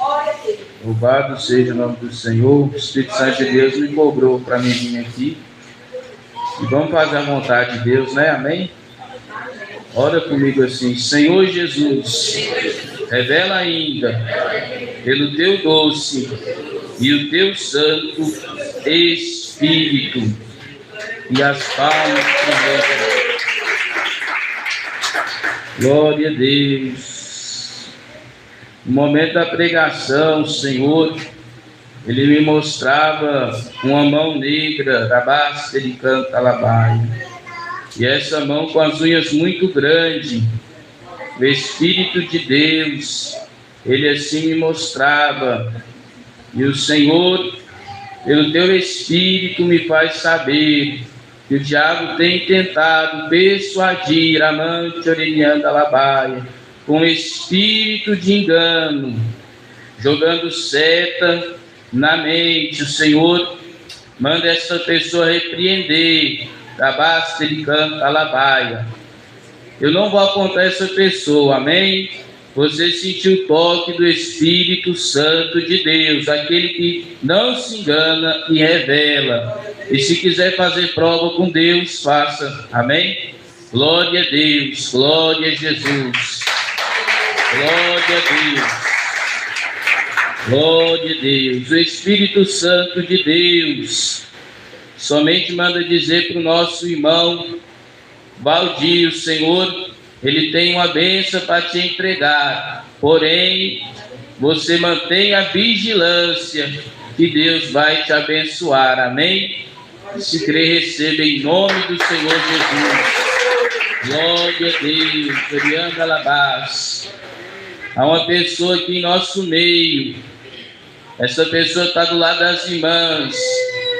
Louvado seja o nome do Senhor. O Espírito Santo de Deus me cobrou para mim vir aqui. E vamos fazer a vontade de Deus, né? Amém? Ora comigo assim: Senhor Jesus, revela ainda pelo teu doce e o teu santo Espírito. E as palmas que glória a Deus. No momento da pregação, o Senhor, Ele me mostrava uma mão negra, rabaste de cantalabaia. E essa mão com as unhas muito grandes, o Espírito de Deus, Ele assim me mostrava. E o Senhor, pelo teu Espírito, me faz saber que o diabo tem tentado persuadir a amante oreniana da Labaia com espírito de engano, jogando seta na mente. O Senhor manda essa pessoa repreender da basta de canto a Labaia. Eu não vou apontar essa pessoa, amém? Você sentiu o toque do Espírito Santo de Deus, aquele que não se engana e revela. E se quiser fazer prova com Deus, faça. Amém? Glória a Deus, glória a Jesus. Glória a Deus. Glória a Deus. O Espírito Santo de Deus somente manda dizer para o nosso irmão Valdir: o Senhor Ele tem uma bênção para te entregar, porém, você mantém a vigilância, que Deus vai te abençoar, amém? Se crer, receba em nome do Senhor Jesus. Glória a Deus, Orianda Labás. Há uma pessoa aqui em nosso meio, essa pessoa está do lado das irmãs.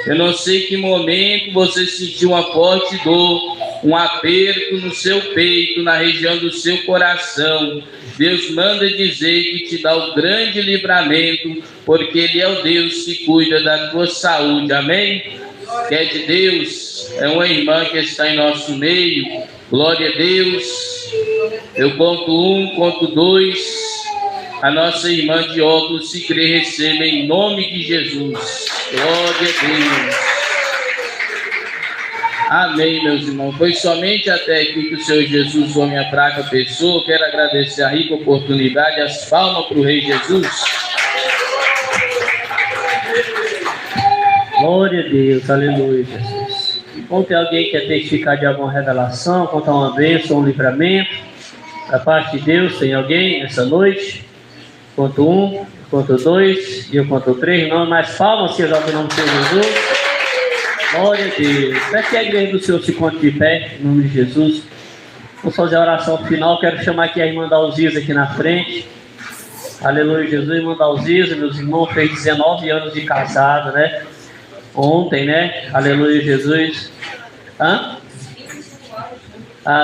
Eu não sei que momento você sentiu uma forte dor, um aperto no seu peito, na região do seu coração. Deus manda dizer que te dá o grande livramento, porque Ele é o Deus que cuida da tua saúde, amém? Que é de Deus, é uma irmã que está em nosso meio, glória a Deus. Eu conto 1, conto 2, a nossa irmã de óculos, se crer, receba em nome de Jesus, glória a Deus. Amém, meus irmãos. Foi somente até aqui que o Senhor Jesus foi minha fraca pessoa. Quero agradecer a rica oportunidade, as palmas para o Rei Jesus. Glória a Deus, aleluia, Jesus. Ou tem alguém que quer testificar de alguma revelação, contar uma bênção, um livramento da parte de Deus? Tem alguém nessa noite? Conto 1, conto 2 e eu conto 3. Não, mais palmas, se exalta o nome do Senhor Jesus. Glória a Deus. Peço que a igreja do Senhor se encontre de pé, em nome de Jesus. Vamos fazer a oração final. Quero chamar aqui a irmã Dalzisa aqui na frente. Aleluia, Jesus. Irmã Dalzisa, meus irmãos, fez 19 anos de casado, né? Ontem, né? Aleluia, Jesus.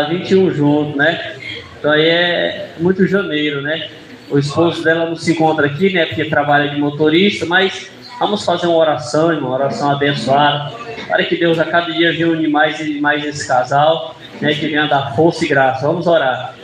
21 juntos, né? Então aí é muito janeiro, né? O esposo dela não se encontra aqui, né? Porque trabalha de motorista, mas vamos fazer uma oração, irmão, uma oração abençoada, para que Deus a cada dia reúne mais e mais esse casal, né? Que venha dar força e graça. Vamos orar.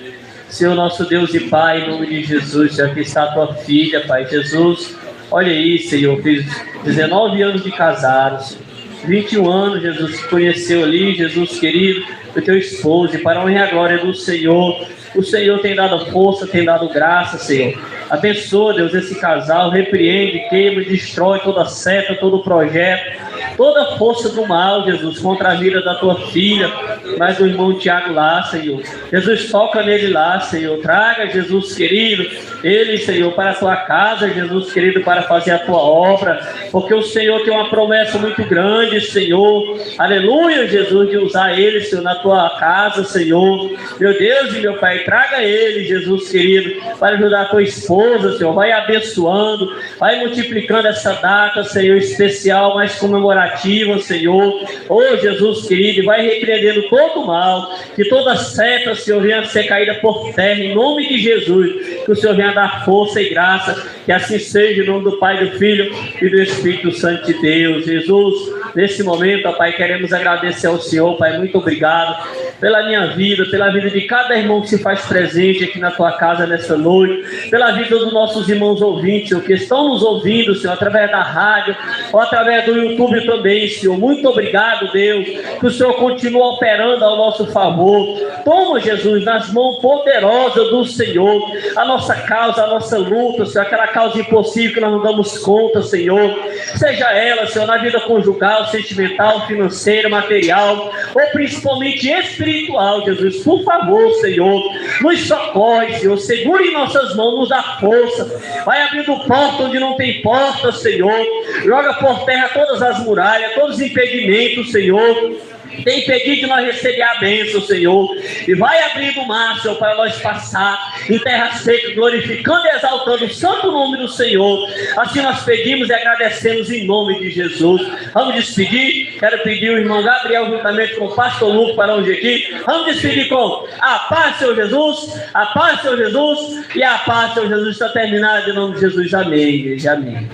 Senhor, nosso Deus e Pai, em nome de Jesus, Senhor, aqui está a tua filha, Pai Jesus. Olha aí, Senhor, fiz 19 anos de casado, Senhor. 21 anos, Jesus, que conheceu ali, Jesus querido, o teu esposo, e para a honra e a glória do Senhor, o Senhor tem dado força, tem dado graça, Senhor. Abençoa, Deus, esse casal, repreende, queima, destrói toda seta, todo projeto, toda força do mal, Jesus, contra a vida da tua filha, mas do irmão Tiago lá, Senhor. Jesus, toca nele lá, Senhor. Traga, Jesus querido, ele, Senhor, para a tua casa, Jesus querido, para fazer a tua obra, porque o Senhor tem uma promessa muito grande, Senhor. Aleluia, Jesus, de usar ele, Senhor, na tua casa, Senhor. Meu Deus e meu Pai, traga ele, Jesus querido, para ajudar a tua esposa, Senhor. Vai abençoando, vai multiplicando essa data, Senhor, especial, mais comemorativa, Senhor. Oh, Jesus querido, e vai repreendendo todo o mal, que toda seta, Senhor, venha a ser caída por terra, em nome de Jesus, que o Senhor venha dar força e graça, que assim seja, em nome do Pai, do Filho e do Espírito Santo de Deus. Jesus, nesse momento, ó Pai, queremos agradecer ao Senhor, Pai, muito obrigado pela minha vida, pela vida de cada irmão que se faz presente aqui na tua casa nessa noite, pela vida dos nossos irmãos ouvintes, Senhor, que estão nos ouvindo, Senhor, através da rádio ou através do YouTube também, Senhor. Muito obrigado, Deus, que o Senhor continua operando ao nosso favor. Toma, Jesus, nas mãos poderosas do Senhor, a nossa causa, a nossa luta, Senhor, aquela causa impossível que nós não damos conta, Senhor. Seja ela, Senhor, na vida conjugal, sentimental, financeira, material, ou principalmente espiritual, Jesus. Por favor, Senhor, nos socorre, Senhor. Segure em nossas mãos, nos dá força. Vai abrindo porta onde não tem porta, Senhor. Joga por terra todas as muralhas, todos os impedimentos, Senhor. Tem impedido de nós receber a bênção, Senhor. E vai abrindo o mar, Senhor, para nós passar em terra seca, glorificando e exaltando o santo nome do Senhor. Assim nós pedimos e agradecemos em nome de Jesus. Vamos despedir. Quero pedir o irmão Gabriel, juntamente com o pastor Lucas, para hoje aqui. Vamos despedir com a paz, Senhor Jesus. A paz, Senhor Jesus. E a paz, Senhor Jesus. Está terminado em nome de Jesus. Amém, igreja. Amém.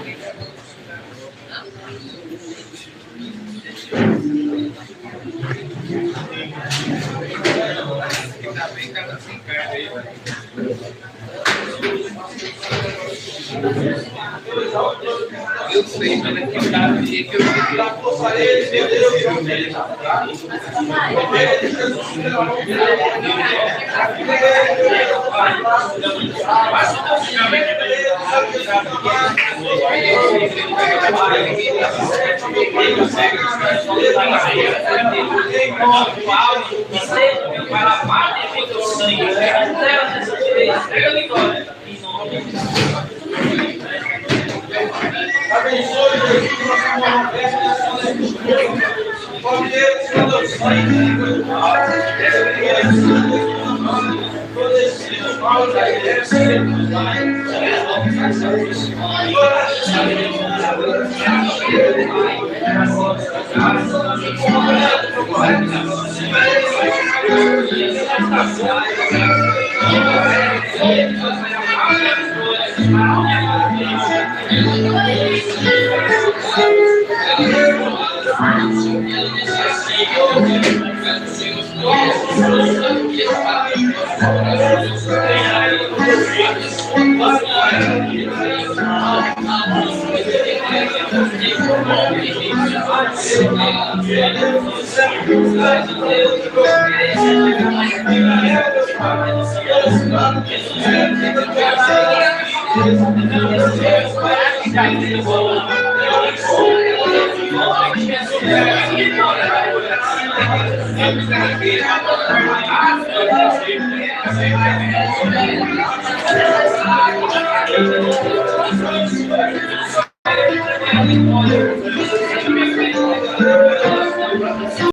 Eu sei, mas que tá ali que eu vou